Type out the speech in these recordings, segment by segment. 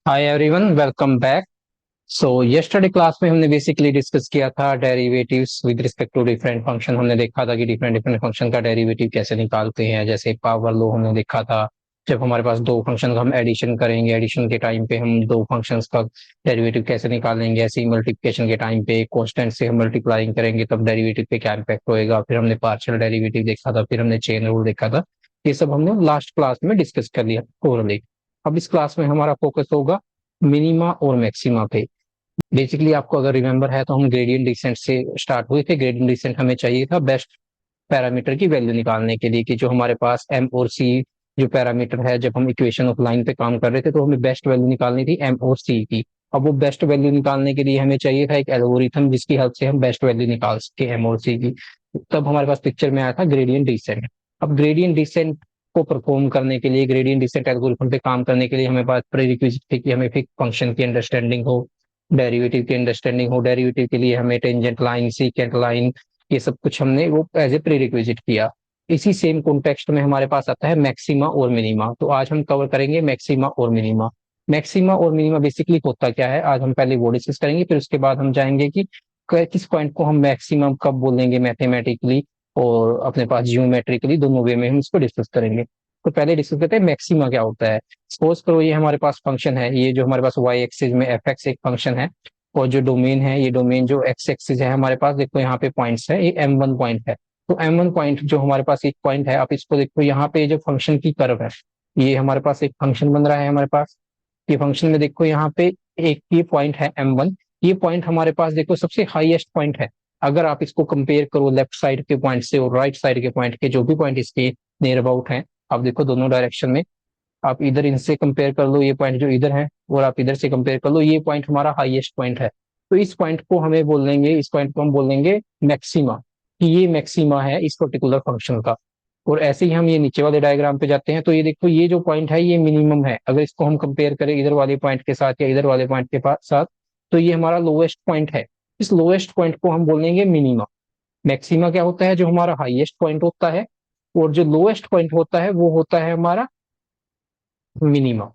हाय everyone, welcome back. So yesterday class में हमने basically discuss किया था derivatives with respect to different function. हमने देखा था कि डिफरेंट डिफरेंट फंक्शन का डेरिवेटिव कैसे निकालते हैं। जैसे पावर लो हमने देखा था, जब हमारे पास दो फंक्शन का हम एडिशन करेंगे, एडिशन के टाइम पे हम दो फंक्शंस का डेरिवेटिव कैसे निकालेंगे। ऐसे ही मल्टीप्लिकेशन के टाइम पे कांस्टेंट से हम मल्टीप्लाइंग करेंगे तब डेरिवेटिव पे क्या इम्पैक्ट होएगा। फिर हमने पार्शियल डेरिवेटिव देखा था, फिर हमने चेन रूल देखा था। ये सब हमने लास्ट क्लास में डिस्कस कर लिया ओरली। अब इस क्लास में हमारा फोकस होगा मिनिमा और मैक्सिमा पे। बेसिकली आपको अगर रिमेंबर है तो हम ग्रेडियंट डिसेंट से स्टार्ट हुए थे। ग्रेडियंट डिसेंट हमें चाहिए था बेस्ट पैरामीटर की वैल्यू निकालने के लिए, कि जो हमारे पास एम और सी जो पैरामीटर है, जब हम इक्वेशन ऑफ लाइन पे काम कर रहे थे तो हमें बेस्ट वैल्यू निकालनी थी एम और सी की। अब वो बेस्ट वैल्यू निकालने के लिए हमें चाहिए था एक एल्गोरिथम जिसकी हेल्प से हम बेस्ट वैल्यू निकाल सके एम और सी की। तब हमारे पास पिक्चर में आया था ग्रेडियंट डिसेंट। अब ग्रेडियंट डिसेंट को परफॉर्म करने के लिए, ग्रेडियंट डिसेंट एल्गोरिथम पे काम करने के लिए हमें पास प्रीरिक्विजिट थी कि हमें फिक्स फंक्शन की अंडरस्टैंडिंग हो, डेरिवेटिव की अंडरस्टैंडिंग हो। डेरिवेटिव के लिए हमें टेंजेंट लाइन, सीकेंट लाइन, ये सब कुछ हमने वो एज ए प्रीरिक्विजिट किया। इसी सेम कॉन्टेक्स्ट में हमारे पास आता है मैक्सिमा और मिनिमा। तो आज हम कवर करेंगे मैक्सिमा और मिनिमा। मैक्सिमा और मिनिमा बेसिकली होता क्या है, आज हम पहले वो डिस्कस करेंगे, फिर उसके बाद हम जाएंगे कि किस पॉइंट को हम मैक्सिमम कब बोलेंगे मैथमेटिकली और अपने पास जियोमेट्रिकली, दोनों वे में हम इसको डिस्कस करेंगे। तो पहले डिस्कस करते हैं मैक्सिमा क्या होता है। सपोज करो ये हमारे पास फंक्शन है, ये जो हमारे पास वाई एक्सिस में एफ एक्स एक फंक्शन है, और जो डोमेन है, ये डोमेन जो एक्स एक्सिस है हमारे पास, देखो यहाँ पे पॉइंट्स है, ये M1 पॉइंट है। तो M1 पॉइंट जो हमारे पास एक पॉइंट है, आप इसको देखो यहाँ पे जो फंक्शन की कर्व है, ये हमारे पास एक फंक्शन बन रहा है हमारे पास। ये फंक्शन में देखो यहाँ पे एक ये पॉइंट है M1। ये पॉइंट हमारे पास देखो सबसे हाईएस्ट पॉइंट है। अगर आप इसको कंपेयर करो लेफ्ट साइड के पॉइंट से और राइट साइड के पॉइंट के, जो भी पॉइंट इसके नियर अबाउट है, आप देखो दोनों डायरेक्शन में, आप इधर इनसे कंपेयर कर लो ये पॉइंट जो इधर है, और आप इधर से कंपेयर कर लो, ये पॉइंट हमारा हाईएस्ट पॉइंट है। तो इस पॉइंट को हमें बोलेंगे, इस पॉइंट को हम बोलेंगे मैक्सिमा, कि ये मैक्सिमा है इस पर्टिकुलर फंक्शन का। और ऐसे ही हम ये नीचे वाले डायग्राम पे जाते हैं, तो ये देखो ये जो पॉइंट है ये मिनिमम है। अगर इसको हम कंपेयर करें इधर वाले पॉइंट के साथ या इधर वाले पॉइंट के साथ, तो ये हमारा लोएस्ट पॉइंट है। इस लोएस्ट पॉइंट को हम बोलेंगे मिनिमा। मैक्सिमा क्या होता है, जो हमारा हाईएस्ट पॉइंट होता है, और जो लोएस्ट पॉइंट होता है वो होता है हमारा मिनिमा।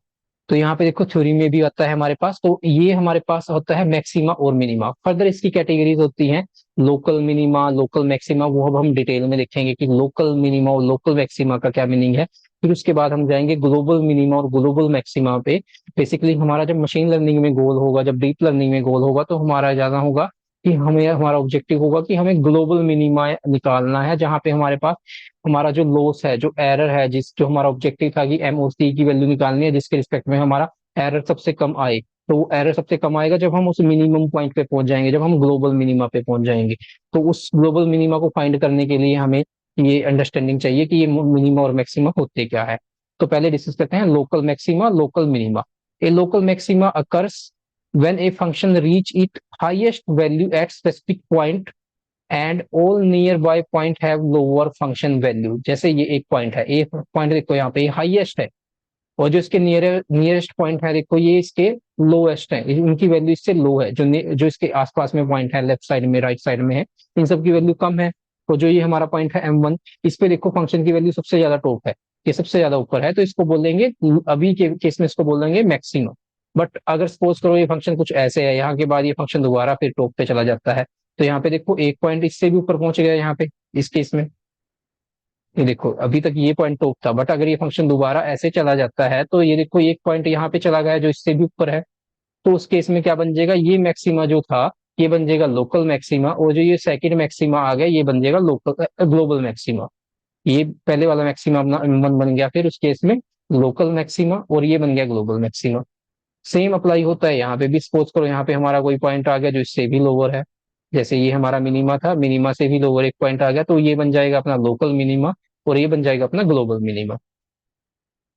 तो यहाँ पे देखो थ्योरी में भी आता है हमारे पास, तो ये हमारे पास होता है मैक्सिमा और मिनिमा। फर्दर इसकी कैटेगरीज होती हैं लोकल मिनिमा, लोकल मैक्सिमा, वो अब हम डिटेल में देखेंगे कि लोकल मिनिमा और लोकल मैक्सिमा का क्या मीनिंग है। फिर उसके बाद हम जाएंगे ग्लोबल मिनिमा और ग्लोबल मैक्सिमा पे। बेसिकली हमारा जब मशीन लर्निंग में गोल होगा, जब डीप लर्निंग में गोल होगा, तो हमारा ज्यादा होगा कि हमें, हमारा ऑब्जेक्टिव होगा कि हमें ग्लोबल मिनिमा निकालना है, जहाँ पे हमारे पास हमारा जो लॉस है, जो एरर है, जिस जो हमारा ऑब्जेक्टिव था कि एम और सी की वैल्यू निकालनी है जिसके रिस्पेक्ट में हमारा एरर सबसे कम आए। तो वो एरर सबसे कम आएगा जब हम उस मिनिमम पॉइंट पे पहुंच जाएंगे, जब हम ग्लोबल मिनिमा पे पहुंच जाएंगे। तो उस ग्लोबल मिनिमा को फाइंड करने के लिए हमें ये अंडरस्टैंडिंग चाहिए कि ये मिनिमा और मैक्सिमा होते क्या है। तो पहले डिस्कस करते हैं local maxima, local minima. A local maxima occurs when a function reach its highest value at specific point and all near by point have lower function value. जैसे ये एक पॉइंट है, एक पॉइंट देखो यहाँ पे हाईएस्ट है, और जो इसके नियरेस्ट पॉइंट है देखो ये इसके लोएस्ट है, इनकी वैल्यू इससे लो है। जो इसके आसपास में पॉइंट है, लेफ्ट साइड में राइट साइड में है, इन सब की वैल्यू कम है। तो जो ये हमारा पॉइंट है M1, इस पे देखो फंक्शन की वैल्यू सबसे ज्यादा टॉप है, ये सबसे ज्यादा ऊपर है, तो इसको बोलेंगे, अभी के केस में इसको बोलेंगे मैक्सिमम। बट अगर सपोज करो ये फंक्शन कुछ ऐसे है, यहाँ के बाद ये फंक्शन दोबारा फिर टॉप पे चला जाता है, तो यहाँ पे देखो एक पॉइंट इससे भी ऊपर पहुंच गया यहाँ पे इस केस में। ये देखो अभी तक ये पॉइंट टॉप था, बट अगर ये फंक्शन दोबारा ऐसे चला जाता है, तो ये देखो एक पॉइंट यहाँ पे चला गया जो इससे भी ऊपर है। तो उस केस में क्या बन जाएगा, ये मैक्सिमा जो था ये बन जाएगा लोकल मैक्सिमा, और जो ये सेकंड मैक्सिमा आ गया ये बन जाएगा लोकल ग्लोबल मैक्सिमा। ये पहले वाला मैक्सिमा अपना M1 बन गया, फिर उस केस में लोकल मैक्सिमा, और ये बन गया ग्लोबल मैक्सिमा। सेम अप्लाई होता है यहाँ पे भी। सपोज करो यहाँ पे हमारा कोई पॉइंट आ गया जो इससे भी लोअर है, जैसे ये हमारा मिनिमा था, मिनिमा से भी लोअर एक पॉइंट आ गया, तो ये बन जाएगा अपना लोकल मिनिमा, और ये बन जाएगा अपना ग्लोबल मिनिमा।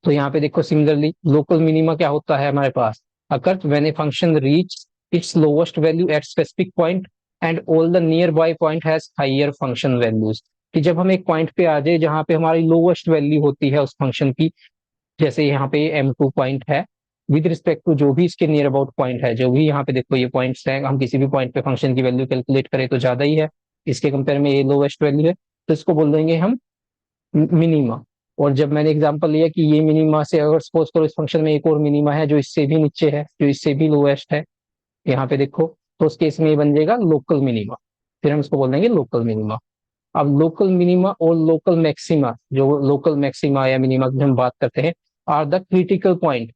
तो यहाँ पे देखो सिमिलरली लोकल मिनिमा क्या होता है हमारे पास, occurs when a function reach its lowest value at specific point and all the nearby point has higher function values. कि जब हम एक पॉइंट पे आ जाए जहाँ पे हमारी लोएस्ट वैल्यू होती है उस फंक्शन की, जैसे यहाँ पे M2 पॉइंट है, विद रिस्पेक्ट टू जो भी इसके नियर अबाउट पॉइंट है, जो भी यहाँ पे देखो ये पॉइंट्स हैं, हम किसी भी पॉइंट पे फंक्शन की वैल्यू कैलकुलेट करें तो ज्यादा ही है, इसके कंपेयर में ये लोवेस्ट वैल्यू है, तो इसको बोल देंगे हम मिनिमा। और जब मैंने एग्जांपल लिया कि ये मिनिमा से अगर सपोज करो इस फंक्शन में एक और मिनिमा है जो इससे भी नीचे है, जो इससे भी लोएस्ट है, यहाँ पे देखो, तो उस केस में ये बन जाएगा लोकल मिनिमा, फिर हम इसको बोल देंगे लोकल मिनिमा। अब लोकल मिनिमा और लोकल मैक्सिमा, जो लोकल मैक्सिमा या मिनिमा की हम बात करते हैं, are the critical point,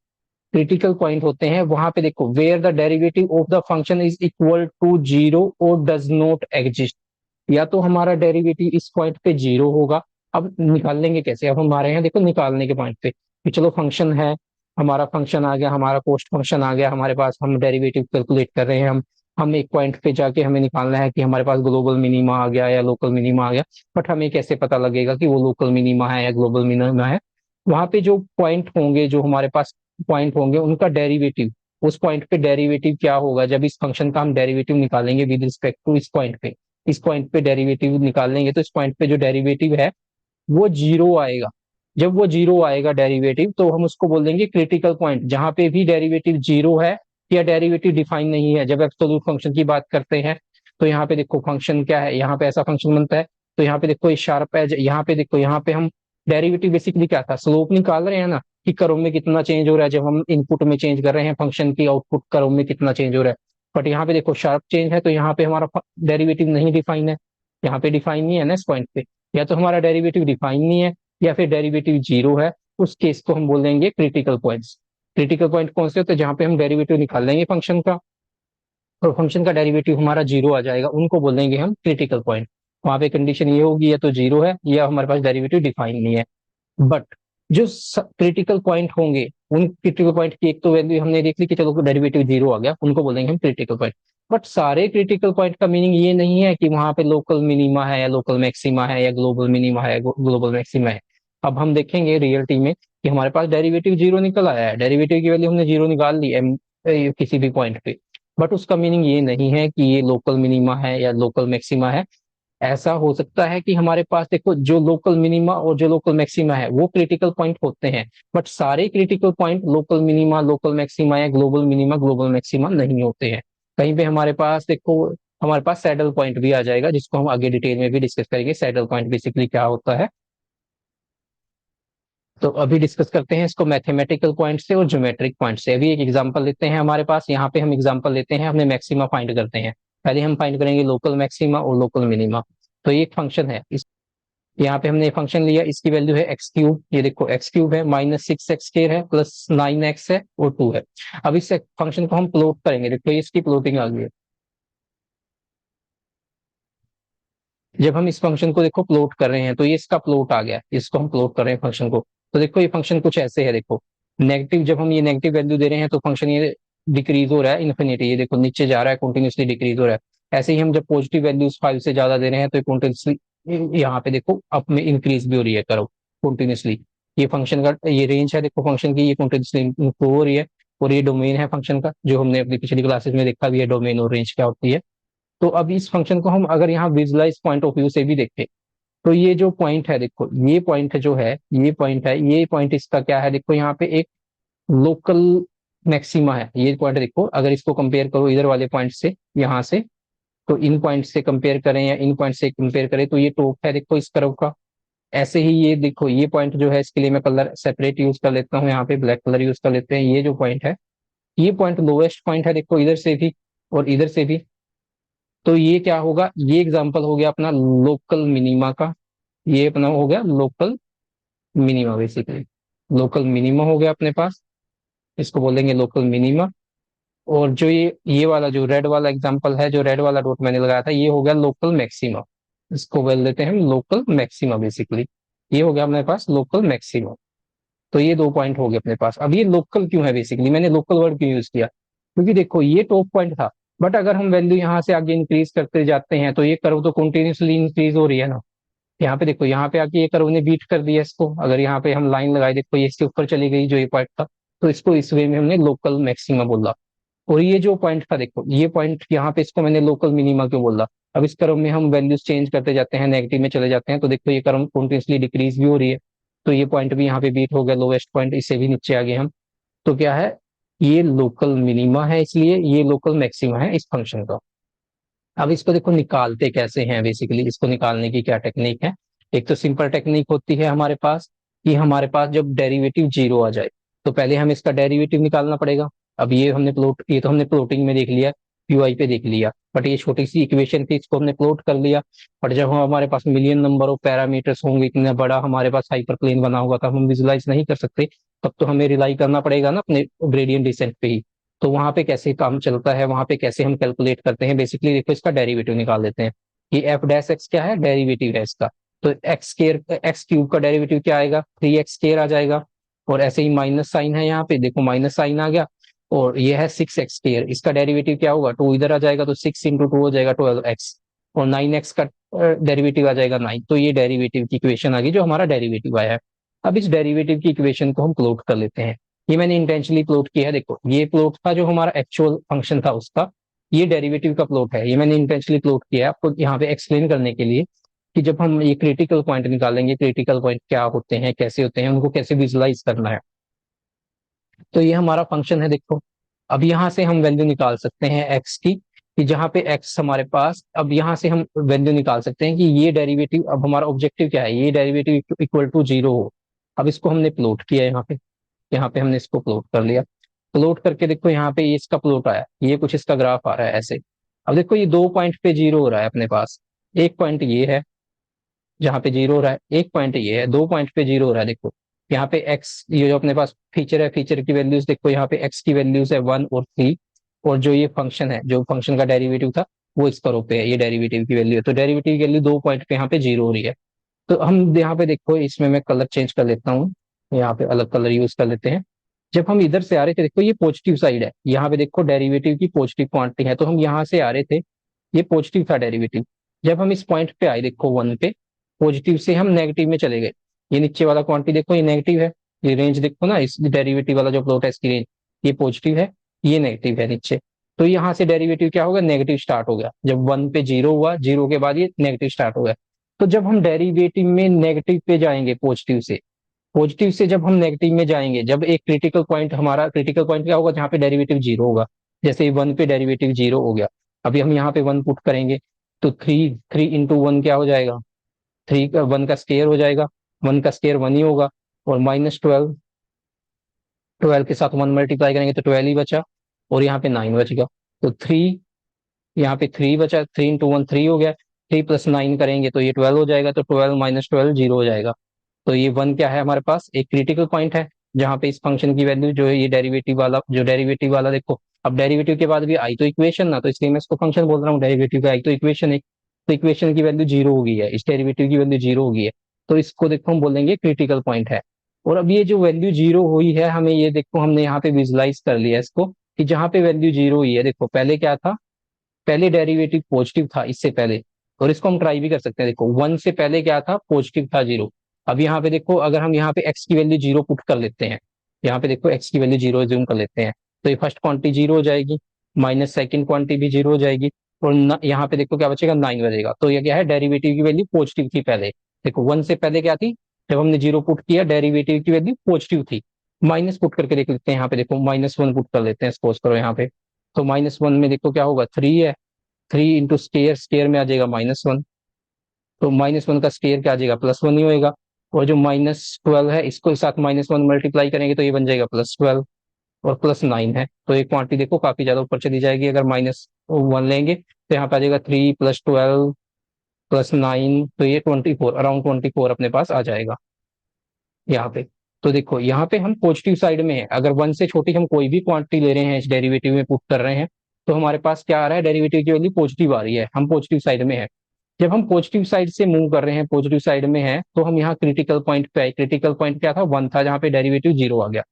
critical point होते हैं वहां पे देखो where the derivative of the function is equal to zero or does not exist. या तो हमारा डेरिवेटिव इस पॉइंट पे जीरो होगा, अब निकाल लेंगे कैसे, अब हमारे यहाँ देखो निकालने के पॉइंट पे कि चलो फंक्शन है, हमारा फंक्शन आ गया, हमारा पोस्ट फंक्शन आ गया हमारे पास, हम डेरिवेटिव कैलकुलेट कर रहे हैं, हम एक पॉइंट पे जाके हमें निकालना है कि हमारे पास ग्लोबल मिनिमा आ गया या लोकल मिनिमा आ गया। बट हमें कैसे पता लगेगा कि वो लोकल मिनिमा है या ग्लोबल मिनिमा है? वहां पे जो पॉइंट होंगे, जो हमारे पास पॉइंट होंगे, उनका डेरिवेटिव, उस पॉइंट पे डेरिवेटिव क्या होगा, जब इस फंक्शन का हम डेरिवेटिव निकालेंगे विद रिस्पेक्ट टू इस पॉइंट पे, इस पॉइंट पे डेरिवेटिव निकालेंगे तो इस पॉइंट पे जो डेरिवेटिव है वो जीरो आएगा। जब वो जीरो आएगा डेरिवेटिव, तो हम उसको बोल देंगे क्रिटिकल पॉइंट। जहां पे भी डेरिवेटिव जीरो है या डेरिवेटिव डिफाइन नहीं है, जब एब्सोल्यूट फंक्शन की बात करते हैं, तो यहाँ पे देखो फंक्शन क्या है, यहाँ पे ऐसा फंक्शन बनता है, तो यहाँ पे देखो ये शार्प है, यहाँ पे देखो, यहाँ पे हम डेरिवेटिव बेसिकली क्या था, स्लोप निकाल रहे हैं ना, कि कर्व में कितना चेंज हो रहा है, जब हम इनपुट में चेंज कर रहे हैं फंक्शन की, आउटपुट कर्व में कितना चेंज हो रहा है। बट यहाँ पे देखो शार्प चेंज है, तो यहाँ पे हमारा डेरिवेटिव नहीं डिफाइन है, यहाँ पे डिफाइन नहीं है ना इस पॉइंट पे, या तो हमारा डेरिवेटिव डिफाइन नहीं है या फिर डेरिवेटिव जीरो है। उस केस को हम बोल देंगे क्रिटिकल पॉइंट्स। क्रिटिकल पॉइंट कौन से होते हैं, जहां पे हम डेरिवेटिव निकाल लेंगे फंक्शन का और फंक्शन का डेरिवेटिव हमारा जीरो आ जाएगा, उनको बोल देंगे हम क्रिटिकल पॉइंट। वहां पे कंडीशन ये होगी या तो जीरो है या हमारे पास डेरिवेटिव डिफाइन नहीं है। बट जो क्रिटिकल पॉइंट होंगे, उन क्रिटिकल पॉइंट की एक तो वैल्यू हमने देख ली कि चलो डेरिवेटिव जीरो आ गया, उनको बोलेंगे हम क्रिटिकल पॉइंट। बट सारे क्रिटिकल पॉइंट का मीनिंग ये नहीं है कि वहां पे लोकल मिनिमा है या लोकल मैक्सिमा है या ग्लोबल मिनिमा है ग्लोबल मैक्सिमा है। अब हम देखेंगे रियलिटी में कि हमारे पास डेरिवेटिव जीरो निकल आया है, डेरिवेटिव की वैल्यू हमने जीरो निकाल ली किसी भी पॉइंट पे, बट उसका मीनिंग ये नहीं है कि ये लोकल मिनिमा है या लोकल मैक्सिमा है। ऐसा हो सकता है कि हमारे पास देखो जो लोकल मिनिमा और जो लोकल मैक्सिमा है वो क्रिटिकल पॉइंट होते हैं, बट सारे critical point local minima local maxima या ग्लोबल मिनिमा ग्लोबल मैक्सिमा नहीं होते हैं। कहीं पे हमारे पास देखो, हमारे पास सैडल पॉइंट भी आ जाएगा, जिसको हम आगे डिटेल में भी डिस्कस करेंगे, सैडल पॉइंट बेसिकली क्या होता है। तो अभी डिस्कस करते हैं इसको मैथमेटिकल पॉइंट से और ज्योमेट्रिक पॉइंट से। अभी एक एग्जांपल लेते हैं, हमारे पास यहाँ पे हम एग्जांपल लेते हैं, हमने मैक्सिमा फाइंड करते हैं। पहले हम फाइंड करेंगे लोकल मैक्सिमा और लोकल मिनिमा। तो ये एक फंक्शन है, इस यहाँ पे हमने फंक्शन लिया, इसकी वैल्यू है एक्स क्यूब, ये देखो एक्स क्यूब है, माइनस सिक्स एक्स स्क्वायर है, प्लस नाइन एक्स है और टू है। अब इस फंक्शन को हम प्लॉट करेंगे, देखो ये इसकी प्लॉटिंग आ गई है। जब हम इस फंक्शन को देखो प्लॉट कर रहे हैं तो ये इसका प्लॉट आ गया, इसको हम प्लॉट कर रहे हैं फंक्शन को। तो देखो ये फंक्शन कुछ ऐसे है, देखो नेगेटिव, जब हम ये नेगेटिव वैल्यू दे रहे हैं तो फंक्शन ये डिक्रीज हो रहा है इन्फिनिटी, ये देखो नीचे जा रहा है, कंटिन्यूसली डिक्रीज हो रहा है। ऐसे ही हम जब पॉजिटिव वैल्यूज फाइव से ज्यादा दे रहे हैं तो कंटिन्यूसली यहाँ पे देखो अप में इंक्रीज भी हो रही है कर्व कंटिन्यूसली। ये फंक्शन का ये रेंज है देखो फंक्शन की, ये कंटिन्यूसली इंप्रूव हो रही है। और ये डोमेन है फंक्शन का, जो हमने अपनी पिछली क्लासेस में देखा भी है, डोमेन और रेंज क्या होती है। तो अब इस फंक्शन को हम अगर यहाँ विजुअलाइज पॉइंट ऑफ व्यू से भी देखें, तो ये जो पॉइंट है देखो, ये पॉइंट जो है, ये पॉइंट है, ये पॉइंट इसका क्या है, देखो यहाँ पे एक लोकल मैक्सिमा है। ये पॉइंट देखो, अगर इसको कंपेयर करो इधर वाले पॉइंट से, यहाँ से, तो इन पॉइंट से कंपेयर करें या इन पॉइंट से कंपेयर करें, तो ये टॉप है देखो इस कर्व का। ऐसे ही ये देखो, ये पॉइंट जो है, इसके लिए मैं कलर सेपरेट यूज कर लेता हूँ, यहाँ पे ब्लैक कलर यूज कर लेते हैं। ये जो पॉइंट है, ये पॉइंट लोवेस्ट पॉइंट है देखो, इधर से भी और इधर से भी। तो ये क्या होगा, ये एग्जांपल हो गया अपना लोकल मिनिमा का, ये अपना हो गया local minima basically, local minima हो गया अपने पास, इसको बोलेंगे लोकल मिनिमा। और जो ये वाला जो रेड वाला एग्जांपल है, जो रेड वाला डॉट मैंने लगाया था, ये हो गया लोकल मैक्सिमा, इसको बोल देते हैं हम लोकल मैक्सिमा बेसिकली। ये हो गया अपने पास लोकल मैक्सिमा। तो ये दो पॉइंट हो गए अपने पास। अब ये लोकल क्यों है, बेसिकली मैंने लोकल वर्ड क्यों यूज किया, क्योंकि देखो ये टॉप पॉइंट था, बट अगर हम वैल्यू यहाँ से आगे इंक्रीज करते जाते हैं तो ये कर्व तो कंटिन्यूसली इंक्रीज हो रही है ना। यहाँ पे देखो, यहाँ पे आके ये कर्व ने बीट कर दिया इसको, अगर यहाँ पे हम लाइन लगाए, देखो ये इसके ऊपर चली गई जो ये पॉइंट था, तो इसको इस वे में हमने लोकल मैक्सिमा बोला। और ये जो पॉइंट था देखो, ये पॉइंट यहाँ पे, इसको मैंने लोकल मिनिमा क्यों बोला। अब इस कर्व में हम वैल्यूज चेंज करते जाते हैं, नेगेटिव में चले जाते हैं, तो देखो ये कर्व कंटिन्यूसली डिक्रीज भी हो रही है, तो ये पॉइंट भी यहाँ पे बीट हो गया, लोवेस्ट पॉइंट, इससे भी नीचे आ गए हम। तो क्या है, ये लोकल मिनिमा है, इसलिए ये लोकल मैक्सिमा है इस फंक्शन का। अब इसको देखो निकालते कैसे हैं, बेसिकली इसको निकालने की क्या टेक्निक है। एक तो सिंपल टेक्निक होती है हमारे पास कि हमारे पास जब डेरिवेटिव जीरो आ जाए तो पहले हमें इसका डेरिवेटिव निकालना पड़ेगा। अब ये तो हमने प्लॉटिंग में देख लिया, पीवाई पे देख लिया, बट ये छोटी सी इक्वेशन थी, इसको हमने प्लॉट कर लिया। बट जब हमारे पास मिलियन नंबर ऑफ पैरामीटर्स होंगे, इतना बड़ा हमारे पास हाइपर प्लेन बना होगा, तब हम विजुलाइज नहीं कर सकते। तब तो हमें रिलाई करना पड़ेगा ना अपने ग्रेडियंट डिसेंट पे ही। तो वहां पे कैसे काम चलता है, वहां पे कैसे हम कैलकुलेट करते हैं, बेसिकली देखो इसका डेरिवेटिव निकाल लेते हैं। कि एफ डैश एक्स क्या है, डेरिवेटिव है इसका। तो एक्स क्यूब का डेरिवेटिव क्या आएगा, 3x² आ जाएगा। और ऐसे ही माइनस साइन है, यहाँ पे देखो माइनस साइन आ गया। और ये है 6x², इसका डेरिवेटिव क्या होगा, 2 इधर आ जाएगा तो 6 × 2 हो जाएगा 12x। और 9x का डेरिवेटिव आ जाएगा 9। तो ये डेरिवेटिव की इक्वेशन आ गई, जो हमारा डेरिवेटिव आया है। अब इस डेरिवेटिव की इक्वेशन को हम प्लॉट कर लेते हैं। ये मैंने इंटेंशनली प्लॉट किया है, देखो ये प्लॉट था जो हमारा एक्चुअल फंक्शन था उसका। ये डेरिवेटिव का प्लॉट है, ये मैंने इंटेंशनली प्लॉट किया है आपको यहाँ पे एक्सप्लेन करने के लिए कि जब हम ये क्रिटिकल पॉइंट निकालेंगे, क्रिटिकल पॉइंट क्या होते हैं, कैसे होते हैं, उनको कैसे विजुलाइज करना है। तो ये हमारा फंक्शन है देखो। अब यहाँ से हम वैल्यू निकाल सकते हैं एक्स की, कि जहाँ पे एक्स हमारे पास, अब यहाँ से हम वैल्यू निकाल सकते हैं कि ये डेरिवेटिव, अब हमारा ऑब्जेक्टिव क्या है, ये डेरिवेटिव इक्वल टू जीरो हो। अब इसको हमने प्लॉट किया यहाँ पे हमने इसको प्लॉट कर लिया। प्लॉट करके देखो यहाँ पे ये इसका प्लॉट आया, ये कुछ इसका ग्राफ आ रहा है ऐसे। अब देखो ये 2 पॉइंट पे जीरो हो रहा है अपने पास। एक पॉइंट ये है जहाँ पे जीरो हो रहा है, एक पॉइंट ये है, 2 पॉइंट पे जीरो हो रहा है देखो। यहाँ पे एक्स, ये जो अपने पास फीचर है, फीचर की वैल्यूज देखो, यहाँ पे एक्स की वैल्यूज है 1 और 3। और जो ये फंक्शन है, जो फंक्शन का डेरिवेटिव था, वो इस करो पे है, ये डेरिवेटिव की वैल्यू है। तो डेरिवेटिव की वैल्यू 2 पॉइंट पे यहाँ पे जीरो हो रही है। तो हम यहाँ पे देखो, इसमें मैं कलर चेंज कर लेता हूँ, यहाँ पे अलग कलर यूज कर लेते हैं। जब हम इधर से आ रहे थे देखो, ये पॉजिटिव साइड है, यहाँ पे देखो डेरिवेटिव की पॉजिटिव क्वांटिटी है, तो हम यहाँ से आ रहे थे, ये पॉजिटिव था डेरिवेटिव। जब हम इस पॉइंट पे आए देखो 1 पे, पॉजिटिव से हम नेगेटिव में चले गए। ये नीचे वाला क्वांटिटी देखो, ये नेगेटिव है। ये रेंज देखो ना, इस डेरिवेटिव वाला जो प्लॉट है इसकी रेंज, ये पॉजिटिव है, ये नेगेटिव है नीचे। तो यहाँ से डेरिवेटिव क्या होगा, नेगेटिव स्टार्ट हो गया। जब 1 पे जीरो हुआ, जीरो के बाद ये नेगेटिव स्टार्ट हो गया। तो जब हम डेरिवेटिव में नेगेटिव पे जाएंगे, पॉजिटिव से जब हम नेगेटिव में जाएंगे, जब एक क्रिटिकल पॉइंट, हमारा क्रिटिकल पॉइंट क्या होगा, जहाँ पे डेरिवेटिव जीरो होगा। जैसे 1 पे डेरिवेटिव जीरो हो गया, अभी हम यहाँ पे 1 पुट करेंगे, तो 3 3 × 1 क्या हो जाएगा, 1 का स्केयर हो जाएगा। 1 का स्केयर 1 ही होगा। और -12, 12 के साथ 1 मल्टीप्लाई करेंगे तो 12 ही बचा। और यहाँ पे 9 बच गया। तो 3, यहाँ पे 3 बचा, 3 × 1 3 हो गया। 3 + 9 करेंगे तो ये 12 हो जाएगा। तो 12 - 12 जीरो हो जाएगा। तो ये 1 क्या है, हमारे पास एक क्रिटिकल पॉइंट है, जहाँ पे इस फंक्शन की वैल्यू जो है, ये डेरिवेटिव वाला देखो। अब डेरिवेटिव के बाद भी आई तो इक्वेशन ना, तो इसलिए मैं इसको फंक्शन बोल रहा हूँ, डेरिवेटिव का आई तो इक्वेशन है। तो इक्वेशन की वैल्यू जीरो हो गई है, इस डेरिवेटिव की वैल्यू जीरो हो गई है। तो इसको देखो हम बोलेंगे क्रिटिकल पॉइंट है। और अब ये जो वैल्यू जीरो हुई है, हमें ये देखो, हमने यहाँ पे विजुलाइज कर लिया इसको, कि जहाँ पे वैल्यू जीरो हुई है देखो, पहले क्या था, पहले डेरिवेटिव पॉजिटिव था इससे पहले। और इसको हम ट्राई भी कर सकते हैं, देखो 1 से पहले क्या था, पॉजिटिव था जीरो। अब यहाँ पे देखो, अगर हम यहाँ पे एक्स की वैल्यू जीरो पुट कर लेते हैं, यहाँ पे देखो एक्स की वैल्यू जीरो ज्यूम कर लेते हैं, तो ये फर्स्ट क्वांटिटी जीरो हो जाएगी, माइनस सेकंड क्वांटिटी भी जीरो हो जाएगी। और यहाँ पे देखो क्या बचेगा, 9 बचेगा। तो ये क्या है, डेरिवेटिव की वैल्यू पॉजिटिव थी पहले। देखो 1 से पहले क्या थी, जब हमने जीरो पुट किया, डेरिवेटिव की वैल्यू पॉजिटिव थी। माइनस पुट करके देख लेते हैं, यहाँ पे देखो -1 पुट कर लेते हैं, सपोज करो यहाँ पे। तो -1 में देखो क्या होगा, 3 है। 3 × स्केयर, स्केयर में आ जाएगा -1। तो -1 का स्केयर क्या आ जाएगा, +1 ही होएगा। और जो -12 है, इसको साथ -1 मल्टीप्लाई करेंगे तो ये बन जाएगा +12। और +9 है, तो एक क्वांटिटी देखो काफी ज्यादा ऊपर चली जाएगी। अगर -1 लेंगे तो यहाँ पे आ जाएगा 3 + 12 + 9, तो ये 24, अराउंड 24 अपने पास आ जाएगा यहाँ पे। तो देखो यहाँ पे हम पॉजिटिव साइड में है, अगर 1 से छोटी हम कोई भी क्वांटिटी ले रहे हैं, इस डेरिवेटिव में पुट कर रहे हैं, तो हमारे पास क्या आ रहा है, डेरिवेटिव की वैल्यू पॉजिटिव आ रही है, हम पॉजिटिव साइड में है। जब हम पॉजिटिव साइड से मूव कर रहे हैं, पॉजिटिव साइड में है, तो हम यहाँ क्रिटिकल पॉइंट पे आए। क्रिटिकल पॉइंट क्या था, 1 था, जहाँ पे डेरिवेटिव जीरो आ गया।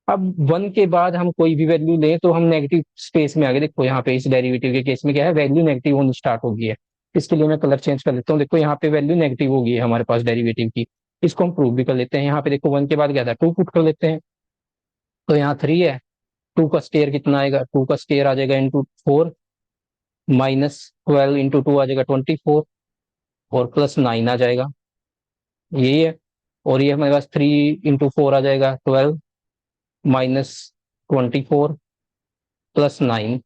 अब 1 के बाद हम कोई भी वैल्यू लें तो हम नेगेटिव स्पेस में आ गए। देखो यहाँ पे इस डेरिवेटिव के केस में क्या है, वैल्यू नेगेटिव होनी स्टार्ट हो गई है। इसके लिए मैं कलर चेंज कर लेता हूँ, देखो यहाँ पे वैल्यू नेगेटिव हो गई है हमारे पास डेरिवेटिव की। इसको हम प्रूव भी कर लेते हैं, यहाँ पे देखो 1 के बाद क्या था, 2 पुट कर लेते हैं। तो यहाँ 3 है, 2 का स्केयर कितना आएगा, 2 का स्केयर आ जाएगा × 4, -12 × 2 आ जाएगा 24। और +9 आ जाएगा, यही है। और ये हमारे पास 3 × 4 आ जाएगा 12, -24 +9।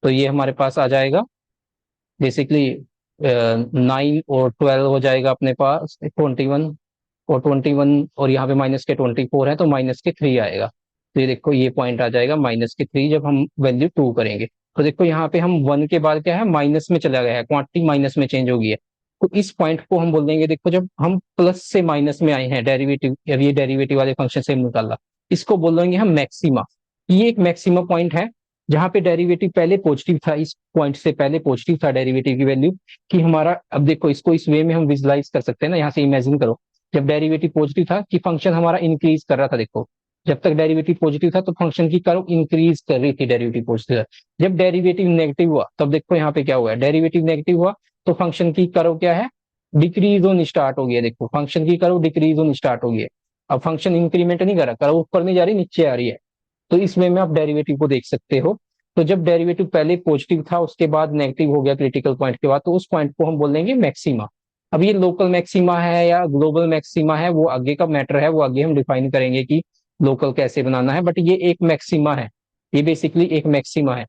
तो ये हमारे पास आ जाएगा बेसिकली 9 और 12 हो जाएगा अपने पास 21। और 21 और यहाँ पे माइनस के 24 है तो माइनस के 3 आएगा। तो ये देखो ये पॉइंट आ जाएगा माइनस के 3 जब हम वैल्यू 2 करेंगे। तो देखो यहाँ पे हम 1 के बाद क्या है, माइनस में चला गया है, क्वांटिटी माइनस में चेंज हो गई है। तो इस पॉइंट को हम बोल देंगे, देखो जब हम प्लस से माइनस में आए हैं डेरिवेटिव, अब ये डेरिवेटिव वाले फंक्शन से निकाला, इसको बोल देंगे हम मैक्सिमा। ये एक मैक्सिमा पॉइंट है जहां पे डेरिवेटिव पहले पॉजिटिव था, इस पॉइंट से पहले पॉजिटिव था डेरिवेटिव की वैल्यू, कि हमारा, अब देखो इसको इस वे में हम विजुलाइज कर सकते हैं ना, यहाँ से इमेजिन करो जब डेरिवेटिव पॉजिटिव था कि फंक्शन हमारा इंक्रीज कर रहा था। देखो जब तक डेरिवेटिव पॉजिटिव था तो फंक्शन की कर्व इंक्रीज कर रही थी, डेरिवेटिव पॉजिटिव था। जब डेरिवेटिव नेगेटिव हुआ तब देखो यहाँ पे क्या हुआ है, डेरिवेटिव नेगेटिव हुआ तो फंक्शन की कर्व क्या है, डिक्रीज होनी स्टार्ट हो गई है। देखो फंक्शन की कर्व डिक्रीज होनी स्टार्ट हो गई है। अब फंक्शन इंक्रीमेंट नहीं कर रहा, कर्व ऊपर नहीं जा रही, नीचे आ रही है। तो इस वे में आप डेरिवेटिव को देख सकते हो। तो जब डेरिवेटिव पहले पॉजिटिव था उसके बाद नेगेटिव हो गया क्रिटिकल पॉइंट के बाद, तो उस पॉइंट को हम बोल देंगे मैक्सिमा। अब ये लोकल मैक्सिमा है या ग्लोबल मैक्सिमा है वो आगे का मैटर है, वो आगे हम डिफाइन करेंगे कि लोकल कैसे बनाना है, बट ये एक मैक्सिमा है। ये बेसिकली एक मैक्सिमा है।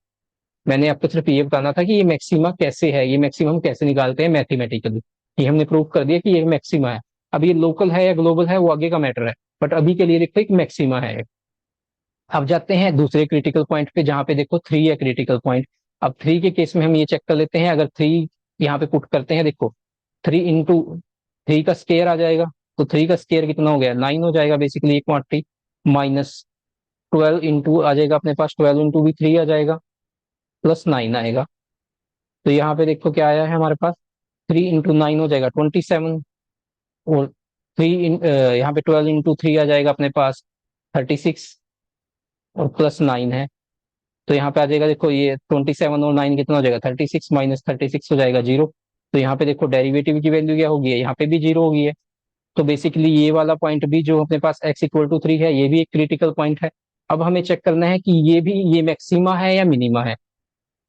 मैंने आपको सिर्फ ये बताना था कि ये मैक्सिमा कैसे है, ये मैक्सिमम हम कैसे निकालते हैं मैथमेटिकली। ये हमने प्रूव कर दिया कि ये मैक्सिमा है। अब ये लोकल है या ग्लोबल है वो आगे का मैटर है, बट अभी के लिए देखो एक मैक्सिमा है। अब जाते हैं दूसरे क्रिटिकल पॉइंट पे जहां पे देखो 3 है क्रिटिकल पॉइंट। अब 3 के केस में हम ये चेक कर लेते हैं, अगर 3 यहाँ पे पुट करते हैं, देखो 3 इंटू 3 का स्केयर आ जाएगा। तो 3 का स्केयर कितना हो गया, 9 हो जाएगा बेसिकली एक क्वांटिटी, माइनस 12 इंटू आ जाएगा अपने पास, 12 इंटू भी 3 आ जाएगा, प्लस 9 आएगा। तो यहाँ पे देखो क्या आया है हमारे पास, 3 इंटू 9 हो जाएगा 27, और यहाँ पे 12 इंटू 3 आ जाएगा अपने पास 36, और प्लस 9 है। तो यहाँ पे आ जाएगा, देखो ये 27 और 9 कितना हो जाएगा, 36 माइनस 36 हो जाएगा 0। तो यहाँ पे देखो डेरिवेटिव की वैल्यू क्या होगी, यहाँ पे भी 0 होगी है। तो बेसिकली ये वाला पॉइंट भी जो अपने पास x=3 है, ये भी एक क्रिटिकल पॉइंट है। अब हमें चेक करना है कि ये भी, ये मैक्सिमा है या मिनिमा है।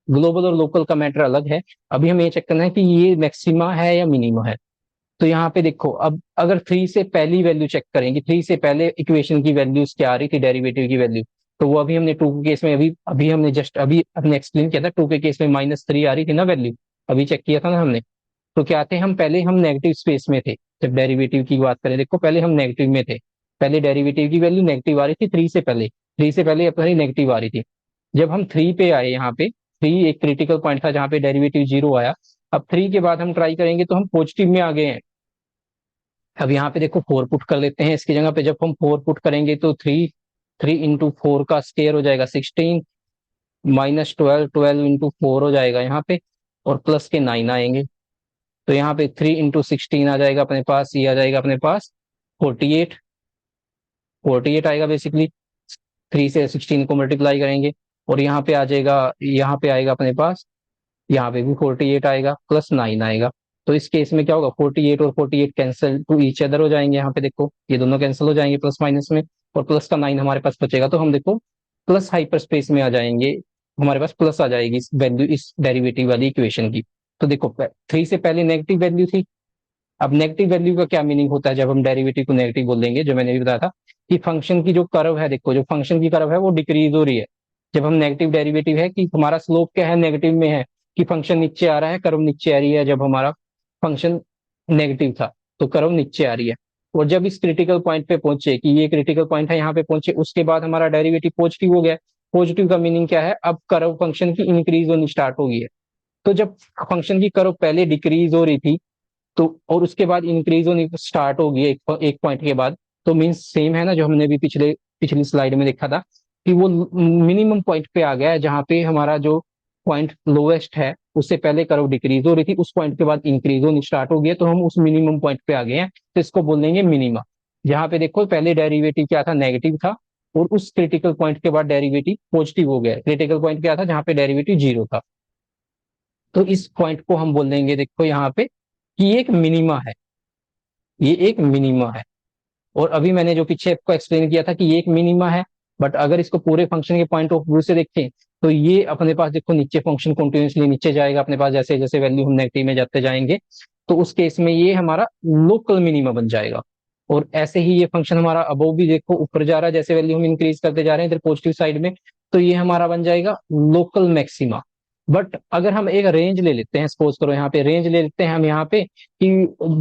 ग्लोबल और लोकल का मैटर अलग है। अभी हमें ये चेक करना है कि ये मैक्सिमा है या मिनिमा है। तो यहाँ पे देखो, अब अगर 3 से पहली वैल्यू चेक करेंगे, 3 से पहले इक्वेशन की वैल्यूज क्या आ रही थी, डेरिवेटिव की वैल्यू, तो वो अभी हमने 2 के केस में, अभी अभी हमने जस्ट अभी हमने एक्सप्लेन किया था, 2 के केस में -3 आ रही थी ना वैल्यू, अभी चेक किया था ना हमने। तो क्या थे, हम पहले हम नेगेटिव स्पेस में थे। जब डेरिवेटिव की बात करें, देखो पहले हम नेगेटिव में थे, पहले डेरिवेटिव की वैल्यू नेगेटिव आ रही थी 3 से पहले, 3 से पहले अपनी नेगेटिव आ रही थी। जब हम 3 पे आए, यहाँ पे 3 एक क्रिटिकल पॉइंट था जहाँ पे डेरिवेटिव 0 आया। अब 3 के बाद हम ट्राई करेंगे तो हम पॉजिटिव में आ गए हैं। अब यहाँ पे देखो 4 पुट कर लेते हैं इसकी जगह पे, जब हम 4 पुट करेंगे तो 3 इंटू 4 का स्केयर हो जाएगा 16, माइनस 12 इंटू 4 हो जाएगा यहाँ पे, और प्लस के 9 आएंगे। तो यहाँ पे 3 इंटू 16 आ जाएगा अपने पास, ये आ जाएगा अपने पास 48, 48 आएगा बेसिकली। 3 से 16 को मल्टीप्लाई करेंगे, और यहाँ पे आ जाएगा, यहाँ पे आएगा अपने पास, यहाँ पे भी 48 आएगा, प्लस 9 आएगा। तो इस केस में क्या होगा, 48 और 48 कैंसिल टू ईच अदर हो जाएंगे। यहाँ पे देखो ये दोनों कैंसिल हो जाएंगे प्लस माइनस में, और प्लस का 9 हमारे पास बचेगा। तो हम देखो प्लस हाइपर स्पेस में आ जाएंगे, हमारे पास प्लस आ जाएगी इस वैल्यू, इस डेरिवेटिव वाली इक्वेशन की। तो देखो 3 से पहले नेगेटिव वैल्यू थी। अब नेगेटिव वैल्यू का क्या मीनिंग होता है जब हम डेरिवेटिव को नेगेटिव बोल देंगे, जो मैंने भी बताया था कि फंक्शन की जो कर्व है, देखो जो फंक्शन की कर्व है वो डिक्रीज हो रही है। जब हम नेगेटिव डेरिवेटिव है कि हमारा स्लोप क्या है, नेगेटिव में है, कि फंक्शन नीचे आ रहा है, कर्व नीचे आ रही है। जब हमारा फंक्शन नेगेटिव था तो कर्व नीचे आ रही है। और जब इस क्रिटिकल पॉइंट पे पहुंचे, कि ये क्रिटिकल पॉइंट है, यहाँ पे पहुंचे, उसके बाद हमारा डेरिवेटिव पॉजिटिव हो गया। पॉजिटिव का मीनिंग क्या है, अब कर्व फंक्शन की इंक्रीज होनी स्टार्ट हो गई है। तो जब फंक्शन की कर्व पहले डिक्रीज हो रही थी, तो और उसके बाद इंक्रीज होनी स्टार्ट होगी एक पॉइंट के बाद, तो मीन्स सेम है ना, जो हमने भी पिछली स्लाइड में देखा था कि वो मिनिमम पॉइंट पे आ गया है, जहां पे हमारा जो पॉइंट लोवेस्ट है उससे पहले कर्व डिक्रीज हो रही थी, उस पॉइंट के बाद इंक्रीज होनी स्टार्ट हो गई है, तो हम उस मिनिमम पॉइंट पे आ गए हैं। तो इसको बोल देंगे मिनिमा। जहां पे देखो पहले डेरिवेटिव क्या था, नेगेटिव था, और उस क्रिटिकल पॉइंट के बाद डेरिवेटिव पॉजिटिव हो गया। क्रिटिकल पॉइंट क्या था, जहां पे डेरिवेटिव 0 था। तो इस पॉइंट को हम बोल देंगे, देखो यहाँ पे, कि ये एक मिनिमा है, ये एक मिनिमा है। और अभी मैंने जो पीछे आपको एक्सप्लेन किया था कि ये एक मिनिमा है, बट अगर इसको पूरे फंक्शन के पॉइंट ऑफ व्यू से देखें तो ये अपने पास देखो नीचे फंक्शन कंटिन्यूअसली नीचे जाएगा अपने पास, जैसे जैसे वैल्यू हम नेगेटिव में जाते जाएंगे। तो उस केस में ये हमारा लोकल मिनिमा बन जाएगा। और ऐसे ही ये फंक्शन हमारा अबव भी देखो ऊपर जा रहा है, जैसे वैल्यू हम इंक्रीज करते जा रहे हैं इधर पॉजिटिव साइड में, तो ये हमारा बन जाएगा लोकल मैक्सिमा। बट अगर हम एक रेंज ले लेते हैं, सपोज करो यहाँ पे रेंज ले लेते हैं हम यहाँ पे कि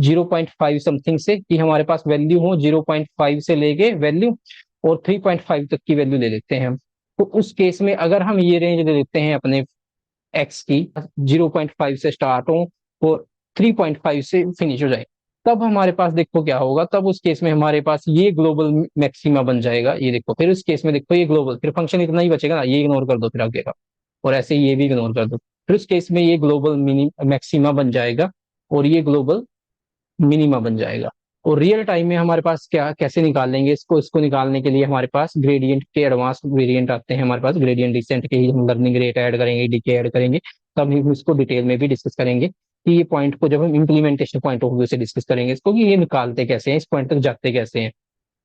0.5 समथिंग से, कि हमारे पास वैल्यू हो 0.5 से लेके वैल्यू और 3.5 तक की वैल्यू ले लेते हैं हम। तो उस केस में अगर हम ये रेंज ले लेते हैं अपने एक्स की, 0.5 से स्टार्ट हो और 3.5 से फिनिश हो जाए, तब हमारे पास देखो क्या होगा, तब उस केस में हमारे पास ये ग्लोबल मैक्सिमा बन जाएगा। ये देखो फिर उस केस में देखो ये ग्लोबल, फिर फंक्शन इतना ही बचेगा ना, ये इग्नोर कर दो फिर आगे का, और ऐसे ये भी इग्नोर कर दो, फिर उस केस में ये ग्लोबल मिनी मैक्सिमा बन जाएगा और ये ग्लोबल मिनिमा बन जाएगा। और रियल टाइम में हमारे पास क्या, कैसे निकालेंगे इसको, इसको निकालने के लिए हमारे पास ग्रेडियंट के एडवांस वेरिएंट आते हैं हमारे पास, ग्रेडियंट डिसेंट के ही हम लर्निंग रेट ऐड करेंगे, डीके ऐड करेंगे, तब हम इसको डिटेल में भी डिस्कस करेंगे कि ये पॉइंट को जब हम इम्प्लीमेंटेशन पॉइंट ऑफ व्यू से डिस्कस करेंगे इसको, कि ये निकालते कैसे हैं, इस पॉइंट तक जाते कैसे हैं,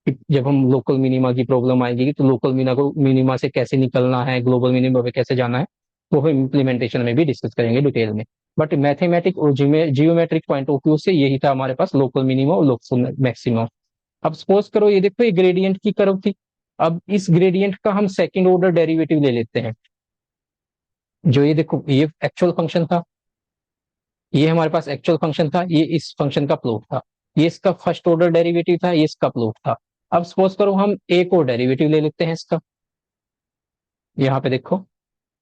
कि जब हम लोकल मिनिमा की प्रॉब्लम आएगी तो लोकल मिनिमा से कैसे निकलना है, ग्लोबल मिनिमा पे कैसे जाना है, वो हम इम्प्लीमेंटेशन में भी डिस्कस करेंगे डिटेल में। बट मैथमेटिक और जियोमेट्रिक पॉइंट ऑफ व्यू से यही था हमारे पास लोकल मिनिमा और लोकल मैक्सिमम। अब सपोज करो ये देखो ये ग्रेडियंट की कर्व थी, अब इस ग्रेडियंट का हम सेकंड ऑर्डर डेरिवेटिव ले लेते हैं। जो ये देखो ये एक्चुअल फंक्शन था, ये हमारे पास एक्चुअल फंक्शन था, ये इस फंक्शन का प्लॉट था, ये इसका फर्स्ट ऑर्डर डेरिवेटिव था, ये इसका प्लॉट था। अब सपोज करो हम एक और डेरिवेटिव ले लेते हैं इसका, यहाँ पे देखो,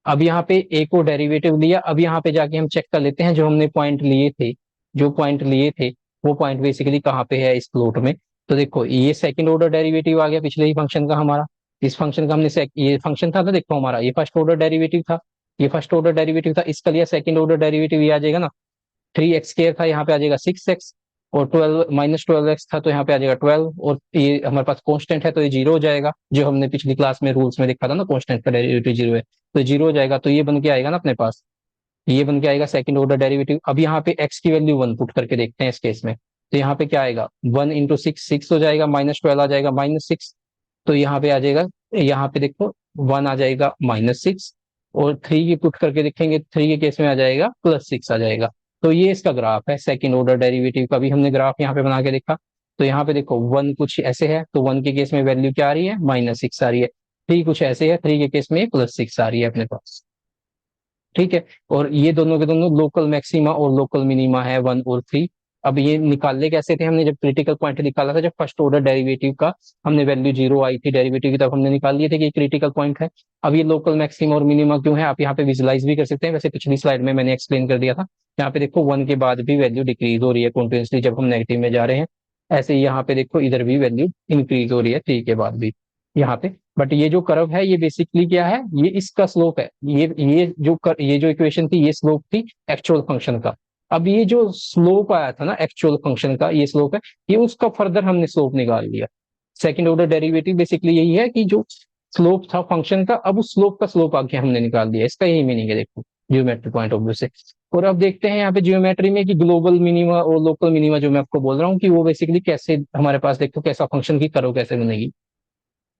अब यहाँ पे एक को डेरिवेटिव लिया, अब यहाँ पे जाके हम चेक कर लेते हैं जो हमने पॉइंट लिए थे, जो पॉइंट लिए थे वो पॉइंट बेसिकली कहाँ पे है इस प्लॉट में। तो देखो ये सेकंड ऑर्डर डेरिवेटिव आ गया पिछले ही फंक्शन का हमारा, इस फंक्शन का हमने ये फंक्शन था ना, देखो हमारा ये फर्स्ट ऑर्डर डेरिवेटिव था, ये फर्स्ट ऑर्डर डेरिवेटिव था, इसका लिया सेकंड ऑर्डर डेरिवेटिव, ये आ जाएगा ना 3x² था, यहाँ पे आ जाएगा 6x, और 12 - 12x था तो यहाँ पे आ जाएगा 12, और ये हमारे पास कांस्टेंट है तो ये जीरो हो जाएगा, जो हमने पिछली क्लास में रूल्स में देखा था ना, कांस्टेंट का डेरिवेटिव जीरो है तो जीरो हो जाएगा, तो ये बन के आएगा ना अपने पास, ये बन के आएगा सेकंड ऑर्डर डेरिवेटिव। अब यहाँ पे x की वैल्यू 1 पुट करके देखते हैं इस केस में, तो यहाँ पे क्या आएगा 1 × 6 6 हो जाएगा, -12 आ जाएगा -6, तो यहाँ पे आ जाएगा, यहाँ पे देखो 1 आ जाएगा -6, और 3 की पुट करके देखेंगे 3 के केस में आ जाएगा +6 आ जाएगा। तो ये इसका ग्राफ है, सेकंड ऑर्डर डेरिवेटिव का भी हमने ग्राफ यहाँ पे बना के देखा। तो यहाँ पे देखो 1 कुछ ऐसे है तो 1 के केस में वैल्यू क्या आ रही है -6 आ रही है, 3 कुछ ऐसे है 3 के केस में +6 आ रही है अपने पास, ठीक है। और ये दोनों के दोनों लोकल मैक्सिमा और लोकल मिनिमा है 1 और 3। अब ये निकालने कैसे थे हमने, जब क्रिटिकल पॉइंट निकाला था, जब फर्स्ट ऑर्डर डेरिवेटिव का हमने वैल्यू जीरो आई थी डेरिवेटिव की, तब हमने निकाल लिए थे कि क्रिटिकल पॉइंट है। अब ये लोकल मैक्सिमा और मिनिमा क्यों है, आप यहाँ पे विजुलाइज भी कर सकते हैं, वैसे पिछली स्लाइड में मैंने एक्सप्लेन कर दिया था। यहाँ पे देखो 1 के बाद भी वैल्यू डिक्रीज हो रही है कॉन्टिन्यूसली जब हम नेगेटिव में जा रहे हैं, ऐसे ही यहाँ पे देखो इधर भी वैल्यू इंक्रीज हो रही है 3 के बाद भी यहाँ पे। बट ये जो कर्व है ये बेसिकली क्या है, ये इसका स्लोप है, ये जो इक्वेशन थी ये स्लोप थी एक्चुअल फंक्शन का। अब ये जो स्लोप आया था ना एक्चुअल फंक्शन का, ये स्लोप है, ये उसका फर्दर हमने स्लोप निकाल लिया। सेकंड ऑर्डर डेरिवेटिव बेसिकली यही है कि जो स्लोप था फंक्शन का, अब उस स्लोप का स्लोप आके हमने निकाल दिया, इसका यही मीनिंग है देखो जियोमेट्री पॉइंट ऑफ व्यू से। और अब देखते हैं यहाँ पे जियोमेट्री में कि ग्लोबल मिनिमा और लोकल मिनिमा जो मैं आपको बोल रहा हूँ कि वो बेसिकली कैसे हमारे पास देखो कैसा फंक्शन की कर्व कैसे बनेगी।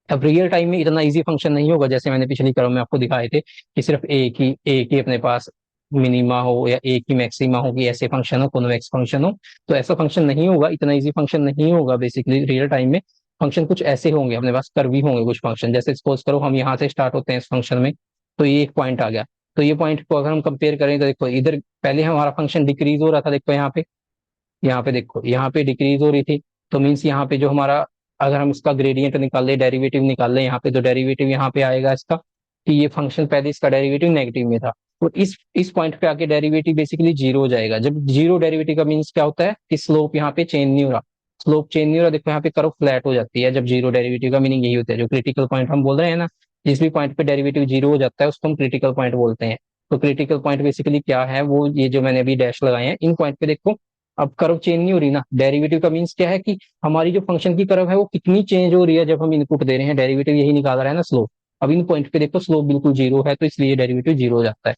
अब रियल टाइम में इतना इजी फंक्शन नहीं होगा, जैसे मैंने पिछली क्रम में आपको दिखाए थे कि सिर्फ एक ही अपने पास मिनिमा हो या एक ही मैक्सिमा हो, कि ऐसे फंक्शन हो कॉन्वेक्स फंक्शन हो, तो ऐसा फंक्शन नहीं होगा, इतना इजी फंक्शन नहीं होगा बेसिकली रियल टाइम में। फंक्शन कुछ ऐसे होंगे अपने पास, कर्व भी होंगे कुछ फंक्शन, जैसे सपोज करो हम यहाँ से स्टार्ट होते हैं इस फंक्शन में, तो ये एक पॉइंट आ गया, तो ये पॉइंट को अगर हम कंपेयर करें तो देखो इधर पहले हमारा फंक्शन डिक्रीज हो रहा था, देखो यहाँ पे देखो यहाँ पे डिक्रीज हो रही थी, तो मीन्स यहाँ पे जो हमारा, अगर हम इसका ग्रेडियंट निकाल ले डेरिवेटिव निकाल ले यहाँ पे, तो डेरिवेटिव यहाँ पे आएगा इसका, कि ये फंक्शन पहले इसका डेरिवेटिव नेगेटिव में था, और इस पॉइंट पे आके डेरिवेटिव बेसिकली जीरो हो जाएगा। जब जीरो डेरिवेटिव का मीन्स क्या होता है कि स्लोप यहाँ पे चेंज नहीं हो रहा, स्लोप चेंज नहीं हो रहा, देखो यहाँ पे कर्व फ्लैट हो जाती है जब जीरो डेरिवेटिव का मीनिंग यही होता है। जो क्रिटिकल पॉइंट हम बोल रहे हैं ना, जिस भी पॉइंट पे डेरिवेटिव जीरो हो जाता है उसको हम क्रिटिकल पॉइंट बोलते हैं। तो क्रिटिकल पॉइंट बेसिकली क्या है, वो ये जो मैंने अभी डैश लगाए हैं इन पॉइंट पे देखो, अब कर्व चेंज नहीं हो रही ना, डेरिवेटिव का मीन्स क्या है कि हमारी जो फंक्शन की कर्व है वो कितनी चेंज हो रही है जब हम इनपुट दे रहे हैं, डेरिवेटिव यही निकाल रहा है ना स्लोप। अब इन पॉइंट पे देखो स्लोप बिल्कुल जीरो है तो इसलिए डेरिवेटिव जीरो हो जाता है।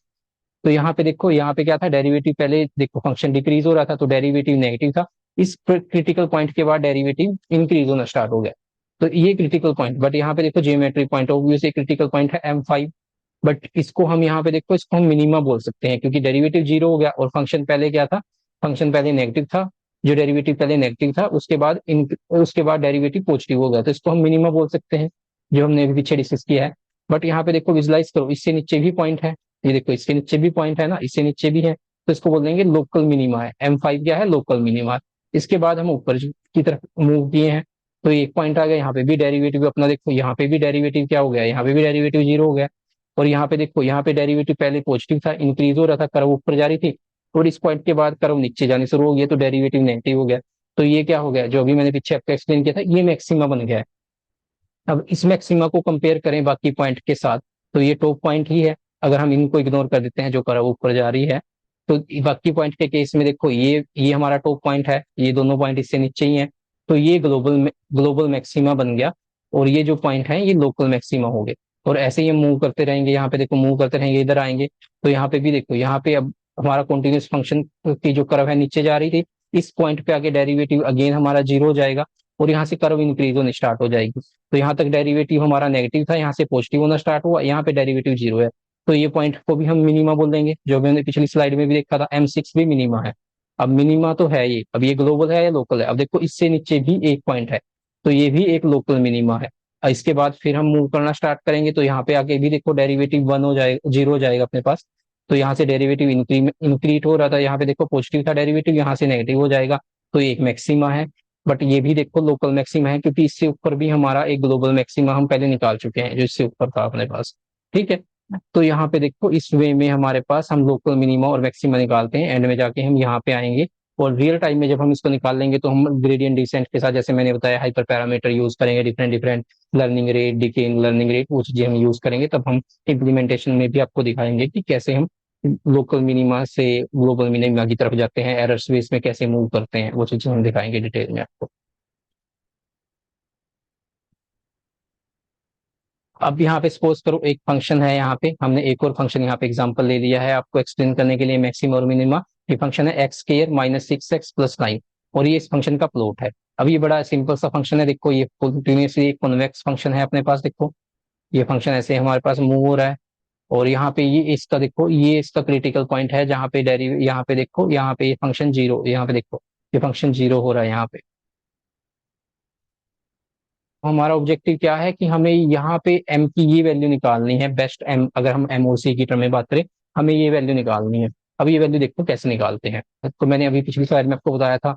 तो यहाँ पे देखो यहाँ पे क्या था, डेरिवेटिव पहले देखो फंक्शन डिक्रीज हो रहा था तो डेरिवेटिव नेगेटिव था, इस क्रिटिकल पॉइंट के बाद डेरिवेटिव इंक्रीज होना स्टार्ट हो गया, तो ये क्रिटिकल पॉइंट। बट यहाँ पे देखो जियोमेट्री पॉइंट ऑफ व्यू से क्रिटिकल पॉइंट है M5, बट इसको हम यहाँ पे देखो इसको हम मिनिमा बोल सकते हैं क्योंकि डेरिवेटिव जीरो हो गया और फंक्शन पहले क्या था, फंक्शन पहले नेगेटिव था, जो डेरिवेटिव पहले नेगेटिव था उसके बाद डेरिवेटिव पॉजिटिव हो गया, तो इसको हम मिनिमा बोल सकते हैं, जो हमने अभी पीछे डिस्कस किया है। बट यहाँ पे देखो विजुलाइज करो, इससे नीचे भी पॉइंट है, ये देखो इसके नीचे भी पॉइंट है ना, इससे नीचे भी है, तो इसको बोल देंगे लोकल मिनिमा है। M5 क्या है, लोकल मिनिमा। इसके बाद हम ऊपर की तरफ मूव किए हैं, तो एक पॉइंट आ गया, यहाँ पे भी डेरिवेटिव अपना देखो, यहाँ पे भी डेरिवेटिव क्या हो गया, यहाँ पे भी डेरिवेटिव जीरो हो गया। और यहाँ पे देखो, यहाँ पे डेरिवेटिव पहले पॉजिटिव था, इंक्रीज हो रहा था, कर्व ऊपर जा रही थी, और इस पॉइंट के बाद कर्व नीचे जाने शुरू हो गया, तो डेरिवेटिव नेगेटिव हो गया। तो ये क्या हो गया, जो अभी मैंने पीछे आपको एक्सप्लेन किया था, ये मैक्सिमा बन गया है। अब इस मैक्सिमा को कंपेयर करें बाकी पॉइंट के साथ, तो ये टॉप पॉइंट ही है। अगर हम इनको इग्नोर कर देते हैं, जो कर्व ऊपर जा रही है, तो बाकी पॉइंट के केस में देखो, ये हमारा टॉप पॉइंट है, ये दोनों पॉइंट इससे नीचे ही है, तो ये ग्लोबल मैक्सिमा बन गया। और ये जो पॉइंट है, ये लोकल मैक्सिमा हो गए। और ऐसे ही हम मूव करते रहेंगे, यहाँ पे देखो मूव करते रहेंगे, इधर आएंगे, तो यहाँ पे भी देखो, यहाँ पे अब हमारा कॉन्टिन्यूस फंक्शन की जो कर्व है नीचे जा रही थी, इस पॉइंट पे आगे डेरिवेटिव अगेन हमारा जीरो हो जाएगा, और यहाँ से कर्व इंक्रीज होने स्टार्ट हो जाएगी। तो यहाँ तक डेरिवेटिव हमारा नेगेटिव था, यहाँ से पॉजिटिव होना स्टार्ट हुआ, यहाँ पे डेरिवेटिव जीरो है, तो ये पॉइंट को भी हम मिनिमा बोल देंगे, जो हमने पिछली स्लाइड में भी देखा था, M6 भी मिनिमा है। अब मिनिमा तो है ये, अब ये ग्लोबल है या लोकल है, अब देखो इससे नीचे भी एक पॉइंट है, तो ये भी एक लोकल मिनिमा है। और इसके बाद फिर हम मूव करना स्टार्ट करेंगे, तो यहाँ पे आके भी देखो डेरिवेटिव वन हो जाएगा, जीरो हो जाएगा अपने पास। तो यहाँ से डेरिवेटिव इंक्रीट हो रहा था, यहाँ पे देखो पॉजिटिव था डेरिवेटिव, यहाँ से नेगेटिव हो जाएगा, तो ये एक मैक्सिमा है। बट ये भी देखो लोकल मैक्सिमा है, क्योंकि इससे ऊपर भी हमारा एक ग्लोबल मैक्सिमा हम पहले निकाल चुके हैं, जो इससे ऊपर था अपने पास। ठीक है, तो यहाँ पे देखो इस वे में हमारे पास हम लोकल मिनिमा और मैक्सिमा निकालते हैं, एंड में जाके हम यहाँ पे आएंगे। और रियल टाइम में जब हम इसको निकाल लेंगे, तो हम ग्रेडियंट डिसेंट के साथ, जैसे मैंने बताया, हाइपर पैरामीटर यूज करेंगे, different different learning rate, decaying learning rate, वो चीजें हम यूज करेंगे। तब हम इम्प्लीमेंटेशन में भी आपको दिखाएंगे कि कैसे हम लोकल मिनिमा से ग्लोबल मिनिमा की तरफ जाते हैं, एरर स्पेस में कैसे मूव करते हैं, वो चीजें हम दिखाएंगे डिटेल में आपको। अब यहाँ पे सपोज करो एक फंक्शन है, यहाँ पे हमने एक और फंक्शन यहाँ पे एग्जांपल ले लिया है आपको एक्सप्लेन करने के लिए, मैक्सिमा और मिनिमा। ये फंक्शन है एक्स स्क्वायर माइनस 6x+9, और ये इस फंक्शन का प्लॉट है। अब ये बड़ा सिंपल सा फंक्शन है, देखो ये कंटिन्यूसली एक कॉन्वेक्स फंक्शन है अपने पास, देखो ये फंक्शन ऐसे हमारे पास मूव हो रहा है। और यहाँ पे ये इसका देखो, ये इसका क्रिटिकल पॉइंट है, जहाँ पे डेरिव यहाँ पे देखो, यहाँ पे ये फंक्शन जीरो, यहाँ पे देखो ये फंक्शन जीरो हो रहा है यहाँ पे। हमारा ऑब्जेक्टिव क्या है कि हमें यहाँ पे m की ये वैल्यू निकालनी है, बेस्ट m, अगर हम MOC की टर्म में बात करें, हमें ये वैल्यू निकालनी है। अब ये वैल्यू देखो कैसे निकालते हैं, तो मैंने अभी पिछली स्लाइड में आपको बताया था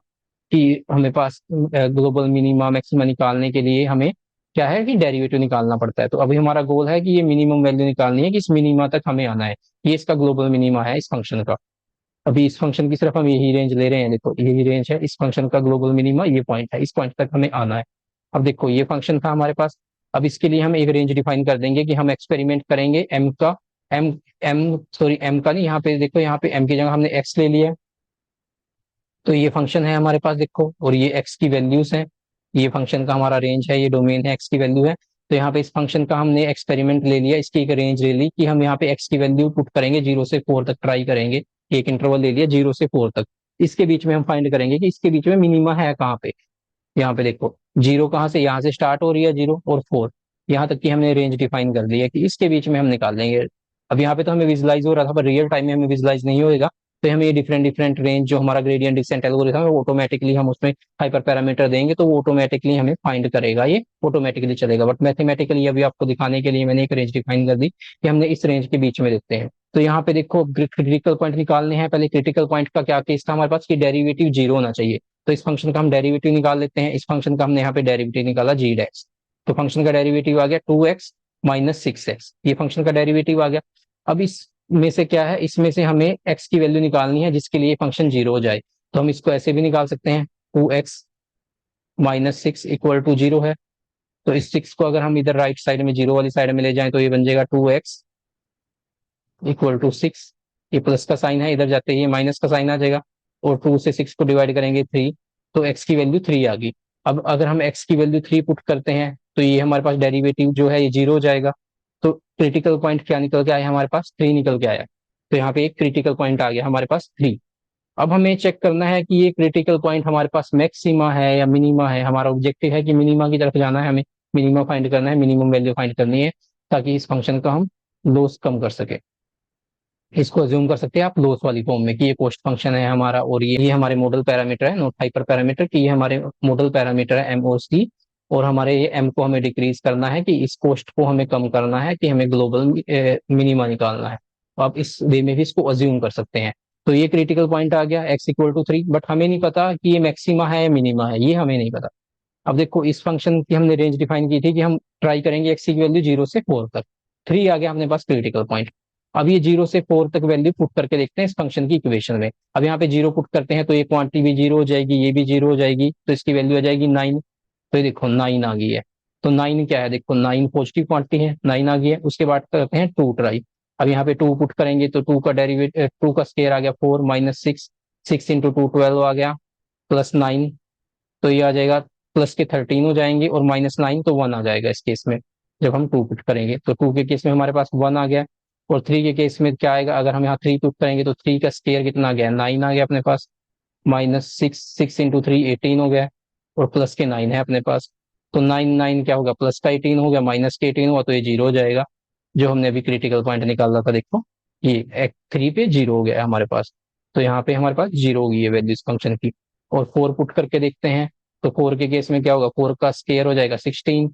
कि हमें पास ग्लोबल मिनिमा मैक्सिमा निकालने के लिए हमें क्या है कि डेरिवेटिव निकालना पड़ता है। तो अभी हमारा गोल है कि ये मिनिमम वैल्यू निकालनी है, कि इस मिनिमा तक हमें आना है, ये इसका ग्लोबल मिनिमा है इस फंक्शन का। अभी इस फंक्शन की सिर्फ हम यही रेंज ले रहे हैं, देखो यही रेंज है इस फंक्शन का, ग्लोबल मिनिमा ये पॉइंट है, इस पॉइंट तक हमें आना है। अब देखो ये फंक्शन था हमारे पास, अब इसके लिए हम एक रेंज डिफाइन कर देंगे कि हम एक्सपेरिमेंट करेंगे एम का, एम एम सॉरी एम का नहीं, यहाँ पे देखो, यहाँ पे एम की जगह हमने एक्स ले लिया है। तो ये फंक्शन है हमारे पास देखो, और ये एक्स की वैल्यूज हैं, ये फंक्शन का हमारा रेंज है, ये डोमेन है, एक्स की वैल्यू है। तो यहाँ पे इस फंक्शन का हमने एक्सपेरिमेंट ले लिया, इसकी एक रेंज ले ली कि हम यहाँ पे एक्स की वैल्यू पुट करेंगे, 0 से 4 तक ट्राई करेंगे, एक इंटरवल ले लिया 0 से 4 तक। इसके बीच में हम फाइंड करेंगे कि इसके बीच में मिनिमा है कहाँ पे। यहाँ पे देखो जीरो कहाँ से, यहाँ से स्टार्ट हो रही है 0 और 4, यहाँ तक की हमने रेंज डिफाइन कर दी है कि इसके बीच में हम निकाल लेंगे। अब यहाँ पे तो हमें विजुलाइज हो रहा था, पर रियल टाइम में हमें विजुलाइज नहीं होएगा, तो हमें ये डिफरेंट डिफरेंट रेंज जो हमारा ग्रेडियंट डिसेंट एल्गोरिथम है, वो ऑटोमेटिकली हम उसमें हाइपर पैरामीटर देंगे, तो वो ऑटोमेटिकली हमें फाइंड करेगा, ये ऑटोमेटिकली चलेगा। बट मैथमेटिकली अभी आपको दिखाने के लिए मैंने एक रेंज डिफाइन कर दी कि हमने इस रेंज के बीच में देखते हैं। तो यहाँ पे देखो क्रिटिकल पॉइंट निकालने हैं, पहले क्रिटिकल पॉइंट का क्या केस था हमारे पास कि डेरिवेटिव जीरो होना चाहिए। तो इस फंक्शन का हम डेरिवेटिव निकाल लेते हैं, इस फंक्शन का हमने यहाँ पे डेरिवेटिव निकाला जी डैश, तो फंक्शन का डेरिवेटिव आ गया 2x - 6x, ये फंक्शन का डेरिवेटिव आ गया। अब इस में से क्या है, इसमें से हमें x की वैल्यू निकालनी है जिसके लिए फंक्शन जीरो हो जाए, तो हम इसको ऐसे भी निकाल सकते हैं, 2x - 6 इक्वल टू जीरो है। तो इस 6 को अगर हम इधर राइट साइड में जीरो वाली साइड में ले जाएं, तो ये बन जाएगा 2x = 6, ये प्लस का साइन है, इधर जाते ही ये माइनस का साइन आ जाएगा, और 2 से 6 को डिवाइड करेंगे 3, तो x की वैल्यू 3 आ गई। अब अगर हम x की वैल्यू 3 पुट करते हैं, तो ये हमारे पास डेरिवेटिव जो है ये जीरो हो जाएगा। तो क्रिटिकल पॉइंट क्या निकल के आया हमारे पास, 3 निकल के आया। तो यहाँ पे एक क्रिटिकल पॉइंट आ गया हमारे पास 3। अब हमें चेक करना है कि ये क्रिटिकल पॉइंट हमारे पास मैक्सिमा है या मिनिमा है। हमारा ऑब्जेक्टिव है कि मिनिमा की तरफ जाना है, हमें मिनिमा फाइंड करना है, मिनिमम वैल्यू फाइंड करनी है, ताकि इस फंक्शन का हम लॉस कम कर सके। इसको अज्यूम कर सकते हैं आप लॉस वाली फॉर्म में कि ये कॉस्ट फंक्शन है हमारा, और ये हमारे मॉडल पैरामीटर है, नॉट हाइपर पैरामीटर, कि ये हमारे मॉडल पैरामीटर है MOC। और हमारे ये M को हमें डिक्रीज करना है, कि इस कॉस्ट को हमें कम करना है, कि हमें ग्लोबल मिनिमा निकालना है। तो आप इस वे में भी इसको अज्यूम कर सकते हैं। तो ये क्रिटिकल पॉइंट आ गया x=3, बट हमें नहीं पता कि ये मैक्सिमा है या मिनिमा है, ये हमें नहीं पता। अब देखो इस फंक्शन की हमने रेंज डिफाइन की थी कि हम ट्राई करेंगे x की वैल्यू 0 से 4 तक। 3 आ गया अपने पास क्रिटिकल पॉइंट। अब ये 0 से 4 तक वैल्यू पुट करके देखते हैं इस फंक्शन की इक्वेशन में। अब यहाँ पे 0 पुट करते हैं तो ये क्वांटिटी भी 0 हो जाएगी, ये भी 0 हो जाएगी, तो इसकी वैल्यू आ जाएगी 9। तो ये देखो 9 आ गई है। तो 9 क्या है, देखो 9 पॉजिटिव क्वांटिटी है, 9 आ गई है। उसके बाद करते हैं 2 ट्राई। अब यहाँ पे 2 पुट करेंगे तो 2 का डेरिवेटिव, 2 का स्केयर आ गया 4 माइनस 6, 6 इंटू 2 12 आ गया, प्लस 9। तो ये आ जाएगा प्लस के 13 हो जाएंगे, और -9 तो 1 आ जाएगा इस केस में। जब हम 2 पुट करेंगे तो 2 के केस में हमारे पास 1 आ गया। और 3 के केस में क्या आएगा, अगर हम यहाँ 3 पुट करेंगे तो 3 का स्केयर कितना आ गया, 9 आ गया अपने पास, -6, 6 इंटू 3 18 हो गया, और प्लस के 9 है अपने पास। तो 9 9 क्या होगा, प्लस का 18 हो गया, माइनस के 18 हुआ, तो ये 0 हो जाएगा। जो हमने अभी क्रिटिकल पॉइंट निकाला था देखो, ये 3 पे 0 हो गया है हमारे पास। तो यहाँ पे हमारे पास 0 होगी ये वैल्यू इस फंक्शन की। और 4 पुट करके देखते हैं तो 4 के केस में क्या होगा, 4 का स्केयर हो जाएगा 16,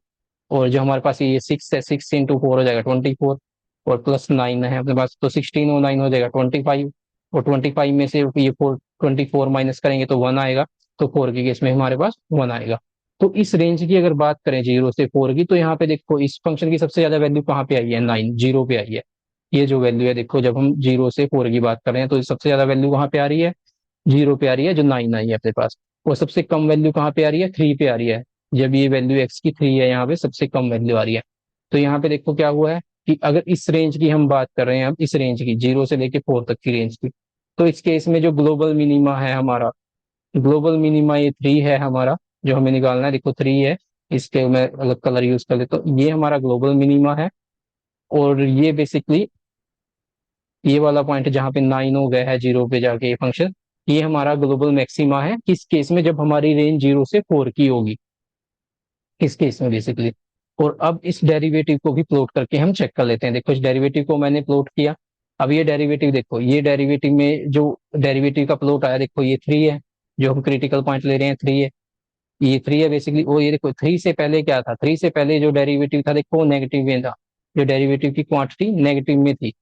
और जो हमारे पास ये 6 है, 6 इंटू 4 हो जाएगा 24, और प्लस 9 है अपने पास, तो 16 और 9 हो जाएगा 25। और 25 में से ये 24 माइनस करेंगे तो 1 आएगा। तो 4 के केस में हमारे पास 1 आएगा। तो इस रेंज की अगर बात करें 0 से 4 की, तो यहाँ पे देखो इस फंक्शन की सबसे ज्यादा वैल्यू कहाँ पे आई है, 9, 0 पे आई है। ये जो वैल्यू है देखो, जब हम 0 से 4 की बात कर रहे हैं तो सबसे ज्यादा वैल्यू कहाँ पे आ रही है, 0 पे आ रही है, जो 9 आई है अपने पास। और सबसे कम वैल्यू कहाँ पे आ रही है, 3 पे आ रही है। जब ये वैल्यू x की 3 है, यहाँ पे सबसे कम वैल्यू आ रही है। तो यहाँ पे देखो क्या हुआ है कि अगर इस रेंज की हम बात कर रहे हैं, अब इस रेंज की 0 से लेके 4 तक की रेंज की, तो इस केस में जो ग्लोबल मिनिमा है हमारा, ग्लोबल मिनिमा ये 3 है हमारा, जो हमें निकालना है। देखो 3 है, इसके मैं अलग कलर यूज कर लेता हूँ, ये हमारा ग्लोबल मिनिमा है। और ये बेसिकली ये वाला पॉइंट जहाँ पे 9 हो गया है 0 पे जाके ये फंक्शन, ये हमारा ग्लोबल मैक्सिमा है किस केस में, जब हमारी रेंज 0 से 4 की होगी, इस केस में बेसिकली। और अब इस डेरिवेटिव को भी प्लॉट करके हम चेक कर लेते हैं। देखो इस डेरिवेटिव को मैंने प्लॉट किया। अब ये डेरिवेटिव देखो, ये डेरिवेटिव में जो डेरिवेटिव का प्लॉट आया देखो, ये 3 है, जो हम क्रिटिकल पॉइंट ले रहे हैं 3 है, ये 3 है बेसिकली। और ये देखो 3 से पहले क्या था, 3 से पहले जो डेरिवेटिव था देखो वो नेगेटिव में था, जो डेरिवेटिव की क्वांटिटी नेगेटिव में थी।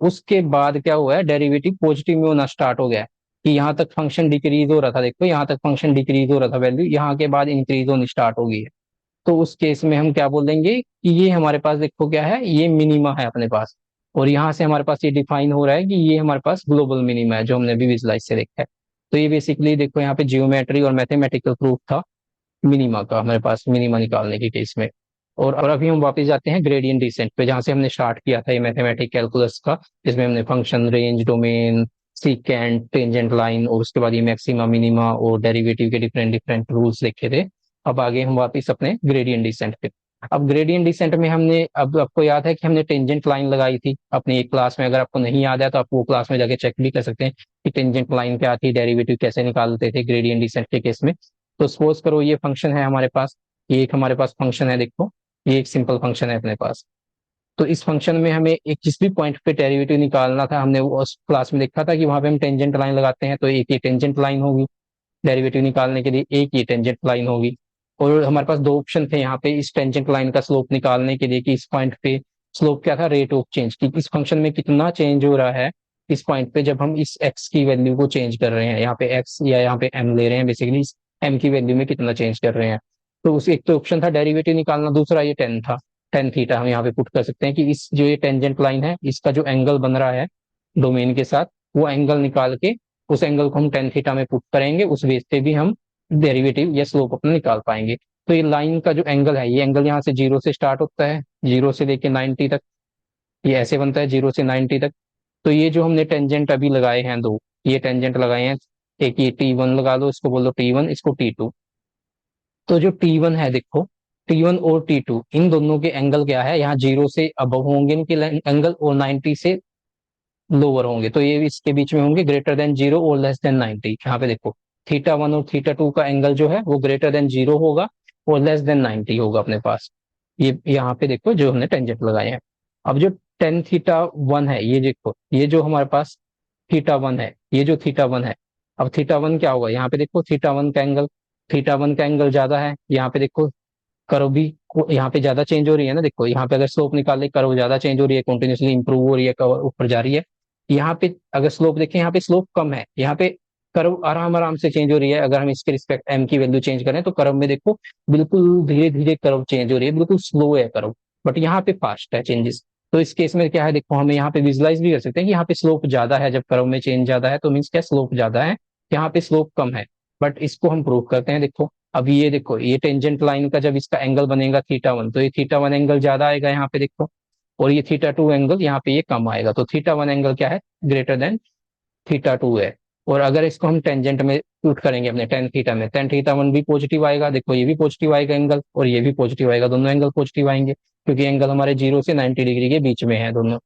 उसके बाद क्या हुआ है, डेरिवेटिव पॉजिटिव में होना स्टार्ट हो गया है, कि यहाँ तक फंक्शन डिक्रीज हो रहा था, देखो यहाँ तक फंक्शन डिक्रीज हो रहा था वैल्यू, यहाँ के बाद इंक्रीज होनी स्टार्ट हो गई है। तो उस केस में हम क्या बोलेंगे कि ये हमारे पास देखो क्या है, ये मिनिमा है अपने पास। और यहाँ से हमारे पास ये डिफाइन हो रहा है कि ये हमारे पास ग्लोबल मिनिमा है, जो हमने अभी विजुलाइज से देखा है। तो ये बेसिकली देखो यहाँ पे जियोमेट्री और मैथमेटिकल प्रूफ था मिनिमा का हमारे पास, मिनिमा निकालने के केस में। और अभी हम वापस जाते हैं ग्रेडियंट डिसेंट पे, जहाँ से हमने स्टार्ट किया था ये मैथमेटिक कैलकुलस का, जिसमें हमने function, range, domain, secant, tangent line, और उसके बाद ये मैक्सिमा, मिनिमा और डेरिवेटिव के डिफरेंट डिफरेंट रूल्स लिखे थे। अब आगे हम वापस अपने ग्रेडियंट डिसेंट पे। अब ग्रेडियंट डिसेंट में हमने, अब आपको याद है कि हमने टेंजेंट लाइन लगाई थी अपनी एक क्लास में। अगर आपको नहीं याद है तो आप वो क्लास में जाके चेक भी कर सकते हैं कि टेंजेंट लाइन क्या थी, डेरिवेटिव कैसे निकालते थे ग्रेडियंट डिसेंट के केस में। तो सपोज करो ये फंक्शन है हमारे पास, ये एक हमारे पास फंक्शन है देखो, ये एक सिंपल फंक्शन है अपने पास। तो इस फंक्शन में हमें एक जिस भी पॉइंट पे डेरिवेटिव निकालना था, हमने वो उस क्लास में देखा था कि वहां पे हम टेंजेंट लाइन लगाते हैं, तो एक ये टेंजेंट लाइन होगी डेरिवेटिव निकालने के लिए, एक ये टेंजेंट लाइन होगी। और हमारे पास दो ऑप्शन थे यहाँ पे इस टेंजेंट लाइन का स्लोप निकालने के लिए, कि इस पॉइंट पे स्लोप क्या था, रेट ऑफ चेंज, कि इस फंक्शन में कितना चेंज हो रहा है इस पॉइंट पे जब हम इस एक्स की वैल्यू को चेंज कर रहे हैं, यहाँ पे एक्स या यहाँ पे एम ले रहे हैं, बेसिकली इस एम की वैल्यू में कितना चेंज कर रहे हैं। तो उस एक तो ऑप्शन था डेरिवेटिव निकालना, दूसरा ये टेन था, टेन थीटा हम यहाँ पे पुट कर सकते हैं कि इस जो ये टेंजेंट लाइन है इसका जो एंगल बन रहा है डोमेन के साथ, वो एंगल निकाल के उस एंगल को हम टेन थीटा में पुट करेंगे, उस बेस पे भी हम डेरिवेटिव या स्लोप अपना निकाल पाएंगे। तो ये लाइन का जो एंगल है, ये एंगल यहाँ से 0 से स्टार्ट होता है, 0 से लेके 90 तक, ये ऐसे बनता है 0 से 90 तक। तो ये जो हमने टेंजेंट अभी लगाए हैं दो, ये टेंजेंट लगाए हैं, एक ये T1 लगा लो, इसको बोलो T1, इसको T2। तो जो T1 है देखो, T1 और T2 इन दोनों के एंगल क्या है, यहाँ 0 से अबव होंगे इनके एंगल, और 90 से लोअर होंगे, तो ये इसके बीच में होंगे ग्रेटर देन 0 और लेस देन 90। यहाँ पे देखो θ1 और θ2 का एंगल जो है वो ग्रेटर देन 0 होगा और लेस देन 90 होगा अपने पास। ये यहाँ पे देखो जो हमने टेंजेंट लगाए हैं। अब जो टेन θ1 है, ये देखो ये जो हमारे पास θ1 है, ये जो θ1 है, अब θ1 क्या होगा, यहाँ पे देखो θ1 का एंगल, θ1 का एंगल ज्यादा है, यहाँ पे देखो कर्व भी यहाँ पे ज्यादा चेंज हो रही है ना, देखो यहाँ पे अगर स्लोप निकाले कर्व ज्यादा चेंज हो रही है, कंटिन्यूसली इंप्रूव हो रही है, कर्व ऊपर जा रही है। यहाँ पे अगर स्लोप देखें, यहाँ पे स्लोप कम है, यहाँ पे कर्व आराम आराम से चेंज हो रही है। अगर हम इसके रिस्पेक्ट एम की वैल्यू चेंज करें तो कर्व में देखो बिल्कुल धीरे धीरे कर्व चेंज हो रही है, बिल्कुल स्लो है कर्व, बट यहाँ पे फास्ट है चेंजेस। तो इस केस में क्या है, देखो हमें यहाँ पे विजुलाइज भी कर सकते हैं कि यहाँ पे स्लोप ज्यादा है, जब कर्व में चेंज ज्यादा है तो मीन्स क्या स्लोप ज्यादा है, यहाँ पे स्लोप कम है। बट इसको हम प्रूव करते हैं। देखो अब ये देखो, ये टेंजेंट लाइन का जब इसका एंगल बनेगा थीटा 1, तो ये थीटा 1 एंगल ज्यादा आएगा यहाँ पे देखो, और ये थीटा 2 एंगल यहाँ पे ये कम आएगा। तो थीटा 1 एंगल क्या है, ग्रेटर देन थीटा 2 है। और अगर इसको हम टेंजेंट में पुट करेंगे अपने टेन थीटा में, टेन थीटा 1 भी पॉजिटिव आएगा, देखो ये भी पॉजिटिव आएगा एंगल, और ये भी पॉजिटिव आएगा, दोनों एंगल पॉजिटिव आएंगे, क्योंकि एंगल हमारे 0 से 90 डिग्री के बीच में है दोनों।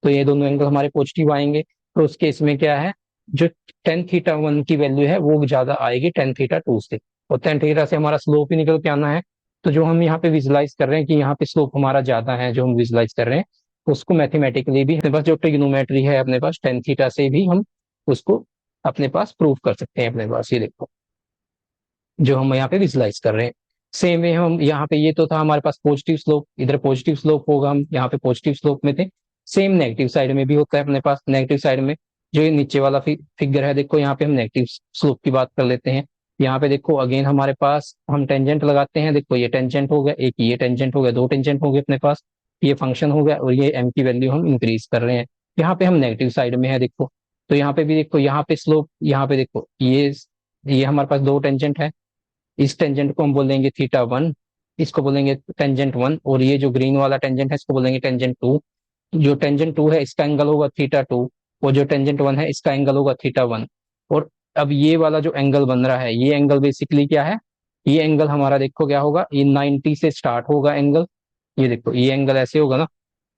तो ये दोनों एंगल हमारे पॉजिटिव आएंगे। तो उस केस में क्या है, जो टेन थीटा 1 की वैल्यू है वो ज्यादा आएगी टेन थीटा 2 से, और टेन थीटा से हमारा स्लोप ही निकल के आना है। तो जो हम यहाँ पे विजुलाइज कर रहे हैं कि यहाँ पे स्लोप हमारा ज्यादा है, जो हम विजुलाइज कर रहे हैं उसको मैथमेटिकली भी अपने पास जो ट्रिग्नोमेट्री है अपने पास, टेन थीटा से भी हम उसको अपने पास प्रूव कर सकते हैं अपने पास। ये देखो जो हम यहाँ पे विजुलाइज कर रहे हैं, सेम वे हम यहाँ पे, ये तो था हमारे पास पॉजिटिव स्लोप, इधर पॉजिटिव स्लोप होगा, हम यहाँ पे पॉजिटिव स्लोप में थे। सेम नेगेटिव साइड में भी होता है अपने पास। नेगेटिव साइड में जो ये नीचे वाला फिगर है, देखो यहाँ पे हम नेगेटिव स्लोप की बात कर लेते हैं। यहाँ पे देखो अगेन हमारे पास हम टेंजेंट लगाते हैं, देखो ये टेंजेंट हो गया, एक ये टेंजेंट हो गया, दो टेंजेंट हो गए अपने पास, ये फंक्शन हो गया, और ये एम की वैल्यू हम इंक्रीज कर रहे हैं। यहाँ पे हम नेगेटिव साइड में है देखो, तो यहाँ पे भी देखो, यहाँ पे स्लोप, यहाँ पे देखो ये हमारे पास दो टेंजेंट है, इस टेंजेंट को हम बोलेंगे थीटा 1, इसको बोलेंगे टेंजेंट 1, और ये जो ग्रीन वाला टेंजेंट है इसको बोलेंगे टेंजेंट 2। जो टेंजेंट 2 है इसका एंगल होगा थीटा 2, और जो टेंजेंट 1 है इसका एंगल होगा थीटा 1। और अब ये वाला जो एंगल बन रहा है, ये एंगल बेसिकली क्या है, ये एंगल हमारा देखो क्या होगा, ये 90 से स्टार्ट होगा एंगल। ये देखो ये एंगल ऐसे होगा ना,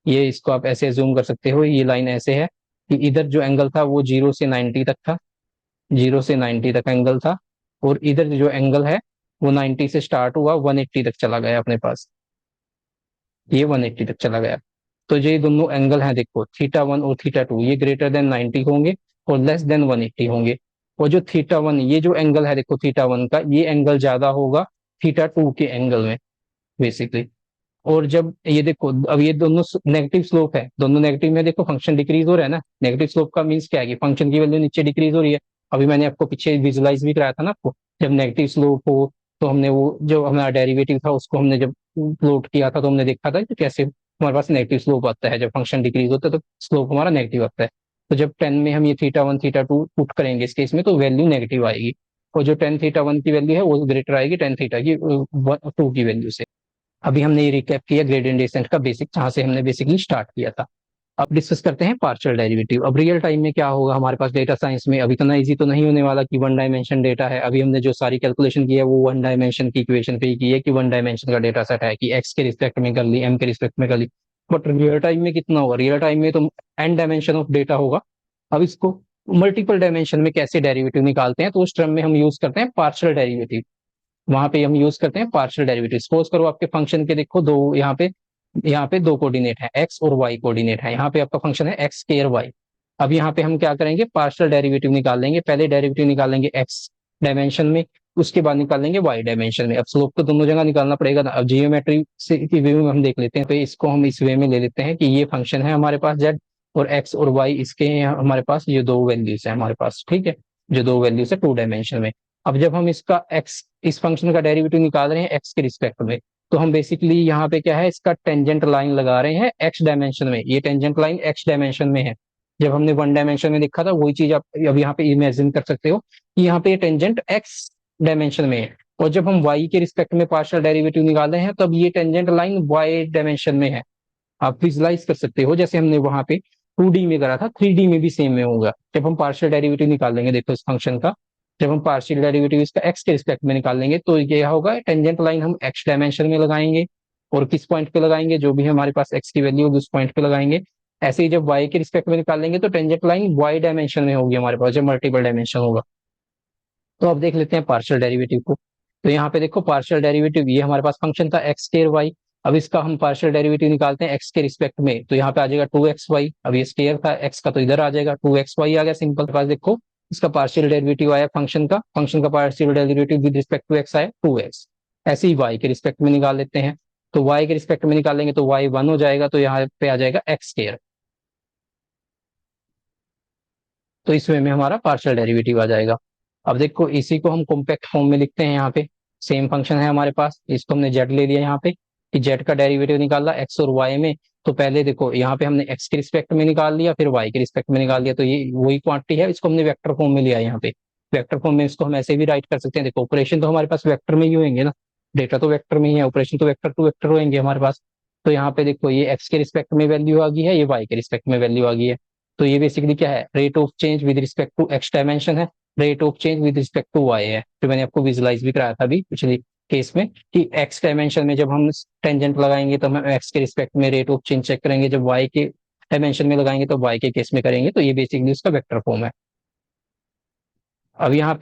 ये इसको आप ऐसे जूम कर सकते हो, ये लाइन ऐसे है कि इधर जो एंगल था वो 0 से 90 तक था, 0 से 90 तक एंगल था, और इधर जो एंगल है वो 90 से स्टार्ट हुआ, 180 तक चला गया अपने पास, ये 180 तक चला गया। तो ये दोनों एंगल हैं देखो, थीटा 1 और थीटा 2, ये ग्रेटर देन 90 होंगे और लेस देन 180 होंगे। और जो थीटा 1, ये जो एंगल है देखो थीटा 1 का, ये एंगल ज्यादा होगा थीटा 2 के एंगल में बेसिकली। और जब ये देखो, अब ये दोनों नेगेटिव स्लोप है, दोनों नेगेटिव में, देखो फंक्शन डिक्रीज हो रहा है ना, नेगेटिव स्लोप का मीन्स क्या है कि फंक्शन की वैल्यू नीचे डिक्रीज हो रही है। अभी मैंने आपको पीछे विजुलाइज भी कराया था ना आपको, जब नेगेटिव स्लोप हो तो हमने वो जो हमारा डेरिवेटिव था उसको हमने जब प्लॉट किया था तो हमने देखा था कि कैसे हमारे पास नेगेटिव स्लोप आता है, जब फंक्शन डिक्रीज होता है तो स्लोप हमारा नेगेटिव आता है। तो जब 10 में हम ये थीटा 1 थीटा 2 पुट करेंगे इस केस में, तो वैल्यू नेगेटिव आएगी, और जो टेन थीटा 1 की वैल्यू है वो ग्रेटर आएगी टेन थीटा की 2 की वैल्यू से। अभी हमने ये रिकैप किया ग्रेडियंट डिसेंट का बेसिक, जहां से हमने बेसिकली स्टार्ट किया था। अब डिस्कस करते हैं पार्शियल डेरिवेटिव। अब रियल टाइम में क्या होगा हमारे पास डेटा साइंस में, अभी इतना इजी तो नहीं होने वाला कि वन डायमेंशन डेटा है। अभी हमने जो सारी कैलकुलेशन की है वो वन डायमेंशन की इक्वेशन पे ही की है, कि वन डायमेंशन का डेटा सेट है, कि एक्स के रिस्पेक्ट में कर ली, एम के रिस्पेक्ट में कर ली। बट रियल टाइम में कितना होगा, रियल टाइम में तो एन डायमेंशन ऑफ डेटा होगा। अब इसको मल्टीपल डायमेंशन में कैसे डेरिवेटिव निकालते हैं, तो उस टर्म में हम यूज करते हैं पार्शियल डेरिवेटिव। वहां पे हम यूज करते हैं पार्शियल डेरिवेटिव। सपोज करो आपके फंक्शन के देखो दो, यहाँ पे दो कोऑर्डिनेट है, एक्स और वाई कोऑर्डिनेट है, यहाँ पे आपका फंक्शन है एक्स स्क्वायर वाई। अब यहाँ पे हम क्या करेंगे, पार्शियल डेरिवेटिव निकाल लेंगे। पहले डेरिवेटिव निकालेंगे एक्स डायमेंशन में, उसके बाद निकालेंगे वाई डायमेंशन में। अब स्लोप तो दोनों जगह निकालना पड़ेगा ना। अब जियोमेट्री से की व्यू में हम देख लेते हैं, तो इसको हम इस वे में ले लेते हैं कि ये फंक्शन है हमारे पास जेड, और एक्स और वाई इसके हमारे पास ये दो वैल्यूज है हमारे पास, ठीक है, जो दो वैल्यूज है टू डायमेंशन में। अब जब हम इसका एक्स, इस फंक्शन का डेरिवेटिव निकाल रहे हैं एक्स के रिस्पेक्ट में, तो हम बेसिकली यहाँ पे क्या है, इसका टेंजेंट लाइन लगा रहे हैं एक्स डायमेंशन में। ये टेंजेंट लाइन एक्स डायमेंशन में है। जब हमने वन डायमेंशन में देखा था वही चीज आप अब यहाँ पे इमेजिन कर सकते हो कि यहाँ पे टेंजेंट एक्स डायमेंशन में है। और जब हम वाई के रिस्पेक्ट में पार्शियल डेरिवेटिव निकाल रहे हैं तब ये टेंजेंट लाइन वाई डायमेंशन में है। आप विजुलाइज कर सकते हो जैसे हमने वहां पे 2D में करा था, 3D में भी सेम में होगा। जब हम पार्शियल डेरिवेटिव निकालेंगे देखो इस फंक्शन का, जब हम पार्शियल डेरिवेटिव इसका एक्स के रिस्पेक्ट में निकालेंगे तो ये होगा, टेंजेंट लाइन हम एक्स डायमेंशन में लगाएंगे, और किस पॉइंट पे लगाएंगे, जो भी हमारे पास एक्स की वैल्यू होगी उस पॉइंट पे लगाएंगे। ऐसे ही जब वाई के रिस्पेक्ट में निकालेंगे तो टेंजेंट लाइन वाई डायमेंशन में होगी हमारे पास, जब मल्टीपल डायमेंशन होगा। तो अब देख लेते हैं पार्शियल डेरिवेटिव को। तो यहाँ पे देखो पार्शियल डेरिवेटिव, ये हमारे पास फंक्शन था एक्स स्क्वायर वाई। अब इसका हम पार्शियल डेरिवेटिव निकालते हैं एक्स के रिस्पेक्ट में, तो यहाँ पे आ जाएगा 2xy। अब ये स्क्वायर था एक्स का तो इधर आ जाएगा 2xy आ गया सिंपल। पास देखो इसका पार्शियल डेरिवेटिव आया फंक्शन का partial derivative with respect to X आया 2x। ऐसे ही वाई के रिस्पेक्ट में निकाल लेते हैं, तो वाई के रिस्पेक्ट में निकालेंगे तो वाई 1 हो जाएगा, तो यहाँ पे आ जाएगा एक्स स्क्वायर। तो इस वे में हमारा पार्शियल डेरिवेटिव आ जाएगा। अब देखो इसी को हम कॉम्पैक्ट फॉर्म में लिखते हैं। यहाँ पे सेम फंक्शन है हमारे पास, इसको हमने जेड ले लिया यहाँ पे कि जेड का डेरिवेटिव निकाला एक्स और वाई में। तो पहले देखो यहाँ पे हमने एक्स के रिस्पेक्ट में निकाल लिया, फिर वाई के रिस्पेक्ट में निकाल लिया, तो ये वही क्वांटिटी है, इसको हमने वेक्टर फॉर्म में लिया है। यहाँ पे वेक्टर फॉर्म में इसको हम ऐसे भी राइट कर सकते हैं। देखो ऑपरेशन तो हमारे पास वेक्टर में ही होंगे ना, डेटा तो वेक्टर में ही है, ऑपरेशन तो वेक्टर टू वेक्टर होंगे हमारे पास। तो यहाँ पे देखो ये एक्स के रिस्पेक्ट में वैल्यू आ गई है, ये वाई के रिस्पेक्ट में वैल्यू आ गई है। तो ये बेसिकली क्या है, rate of change with respect to X dimension है, rate of change with respect to Y है। तो मैंने आपको विजुलाइज भी कराया था अभी पिछली केस में कि एक्स डायमेंशन में जब हम टेंजेंट लगाएंगे तो हम एक्स के रिस्पेक्ट में रेट ऑफ चेंज चेक करेंगे, जब वाई के डायमेंशन में लगाएंगे तो वाई के केस में करेंगे। तो ये बेसिकली उसका वेक्टर फॉर्म है। अब यहाँ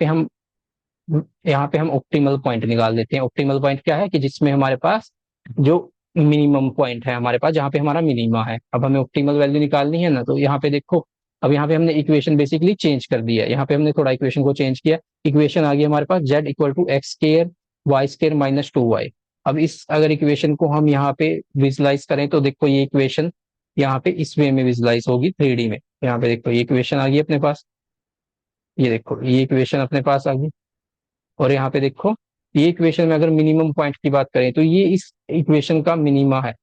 पे हम ऑप्टिमल पॉइंट निकाल देते हैं। ऑप्टिमल पॉइंट क्या है कि जिसमें हमारे पास जो मिनिमम पॉइंट है हमारे पास, जहाँ पे हमारा मिनिमा है। अब हमें ऑप्टिमल वैल्यू निकालनी है ना, तो यहाँ पे देखो अब यहाँ पे हमने इक्वेशन बेसिकली चेंज कर दिया है। यहाँ पे हमने थोड़ा इक्वेशन को चेंज किया, इक्वेशन आ गई हमारे पास Z equal to X square Y square minus 2y। अब इस अगर इक्वेशन को हम यहाँ पे विजुलाइज करें तो देखो ये इक्वेशन यहाँ पे इस वे में विजुलाइज होगी 3D में। यहाँ पे देखो ये इक्वेशन आ गई अपने पास, ये देखो ये इक्वेशन अपने पास आ गई। और यहाँ पे देखो ये इक्वेशन में अगर मिनिमम पॉइंट की बात करें तो ये इस इक्वेशन का मिनिमा है,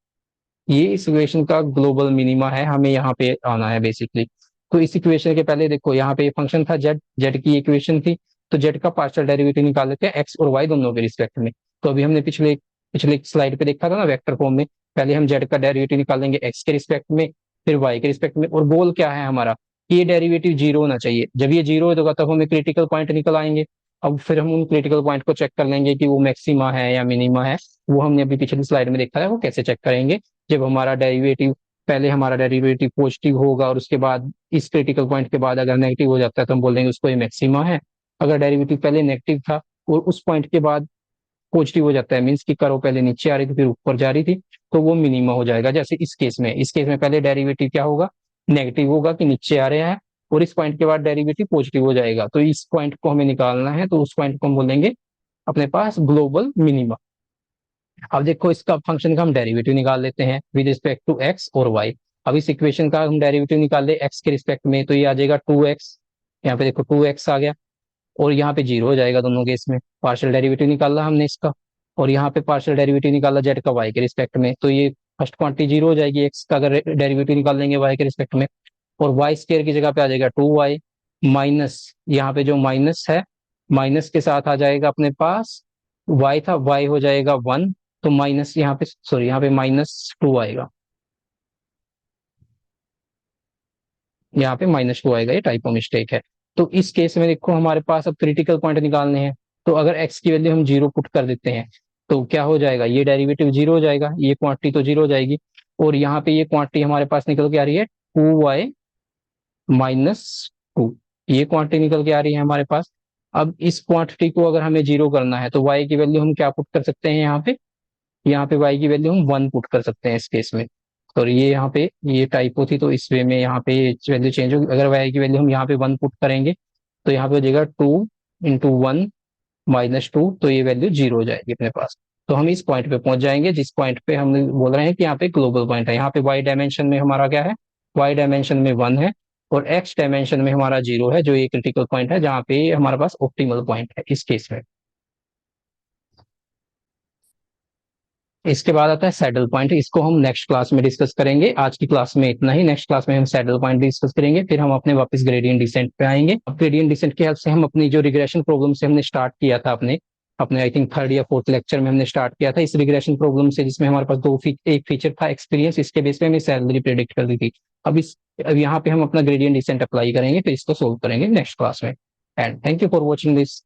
ये इस इक्वेशन का ग्लोबल मिनिमा है, हमें यहाँ पे आना है बेसिकली। तो इस इक्वेशन के पहले देखो यहाँ पे फंक्शन था जेड, जेड की इक्वेशन थी, तो जेड का पार्शियल डेरिवेटिव निकाल लेते हैं एक्स और वाई दोनों के रिस्पेक्ट में। तो अभी हमने पिछले पिछले स्लाइड पे देखा था ना वेक्टर फॉर्म में, पहले हम जेड का डेरिवेटिव निकालेंगे एक्स के रिस्पेक्ट में, फिर वाई के रिस्पेक्ट में। और गोल क्या है हमारा कि ये डेरिवेटिव जीरो होना चाहिए। जब ये जीरो होगा तब हमें क्रिटिकल पॉइंट निकल आएंगे। अब फिर हम उन क्रिटिकल पॉइंट को चेक कर लेंगे कि वो मैक्सिमा है या मिनिमा है। वो हमने अभी पिछली स्लाइड में देखा है, वो कैसे चेक करेंगे। जब हमारा डेरिवेटिव पहले हमारा डेरिवेटिव पॉजिटिव होगा और उसके बाद इस क्रिटिकल पॉइंट के बाद अगर नेगेटिव हो जाता है तो हम बोल देंगे उसको ये मैक्सिमा है। अगर डेरिवेटिव पहले नेगेटिव था और उस पॉइंट के बाद पॉजिटिव हो जाता है, मीन्स की करो पहले नीचे आ रही थी फिर ऊपर जा रही थी, तो वो मिनिमा हो जाएगा। जैसे इस केस में पहले डेरिवेटिव क्या होगा, नेगेटिव होगा कि नीचे आ रहा है, और इस पॉइंट के बाद डेरिवेटिव पॉजिटिव हो जाएगा। तो इस पॉइंट को हमें निकालना है, तो उस पॉइंट को हम बोलेंगे अपने पास ग्लोबल मिनिमा। अब देखो इसका फंक्शन का हम डेरिवेटिव निकाल लेते हैं विद रिस्पेक्ट टू एक्स और वाई। अब इस इक्वेशन का हम डेरिवेटिव निकाल ले एक्स के रिस्पेक्ट में, तो ये आ जाएगा 2x। यहाँ पे देखो 2x आ गया, और यहाँ पे जीरो हो जाएगा दोनों केस में। पार्शियल डेरिवेटिव निकाला हमने इसका, और यहाँ पे पार्शियल डेरिवेटिव निकाला जेड का वाई के रिस्पेक्ट में, तो ये फर्स्ट क्वांटिटी जीरो हो जाएगी एक्स का अगर डेरिवेटिव निकाल लेंगे वाई के रिस्पेक्ट में। और वाई स्केयर की जगह पे आ जाएगा 2y माइनस, यहाँ पे जो माइनस है माइनस के साथ आ जाएगा अपने पास y था, y हो जाएगा 1, तो माइनस यहाँ पे सॉरी यहाँ पे -2 आएगा, यहाँ पे -2 आएगा, ये टाइपो मिस्टेक है। तो इस केस में देखो हमारे पास अब क्रिटिकल पॉइंट निकालने हैं। तो अगर x की वैल्यू हम जीरो पुट कर देते हैं तो क्या हो जाएगा, ये डेरिवेटिव जीरो हो जाएगा, ये क्वांटिटी तो जीरो हो जाएगी। और यहाँ पे ये क्वांटिटी हमारे पास निकल के आ रही है 2y-2, ये क्वांटिटी निकल के आ रही है हमारे पास। अब इस क्वांटिटी को अगर हमें जीरो करना है तो y की वैल्यू हम क्या पुट कर सकते हैं, यहाँ पे y की वैल्यू हम 1 पुट कर सकते हैं इस केस में। तो ये यहाँ पे ये टाइपो थी, तो इस वे में यहाँ पे वैल्यू चेंज होगी। अगर y की वैल्यू हम यहाँ पे 1 पुट करेंगे तो यहाँ पे हो जाएगा 2 × 1 - 2, तो ये वैल्यू जीरो हो जाएगी अपने पास। तो हम इस पॉइंट पे पहुंच जाएंगे जिस पॉइंट पे हम बोल रहे हैं कि यहाँ पे ग्लोबल पॉइंट है। यहाँ पे y डायमेंशन में हमारा क्या है, y डायमेंशन में 1 है, और x डायमेंशन में हमारा जीरो है, जो ये क्रिटिकल पॉइंट है जहाँ पे हमारे पास ऑप्टिमल पॉइंट है इस केस में। इसके बाद आता है सैडल पॉइंट, इसको हम नेक्स्ट क्लास में डिस्कस करेंगे। आज की क्लास में इतना ही, नेक्स्ट क्लास में हम सैडल पॉइंट डिस्कस करेंगे, फिर हम अपने वापस ग्रेडियंट डिसेंट पे आएंगे। अब ग्रेडियंट डिसेंट की हेल्प से हम अपनी जो रिग्रेशन प्रॉब्लम से हमने स्टार्ट किया था अपने अपने आई थिंक थर्ड या फोर्थ लेक्चर में हमने स्टार्ट किया था इस रिग्रेशन प्रॉब्लम से, जिसमें हमारे पास एक फीचर था एक्सपीरियंस, इसके बेस पे हमने सैलरी प्रेडिक्ट कर दी थी। अब यहाँ पे हम अपना ग्रेडियंट डिसेंट अप्लाई करेंगे, फिर इसको सोल्व करेंगे नेक्स्ट क्लास में। And thank you for watching this.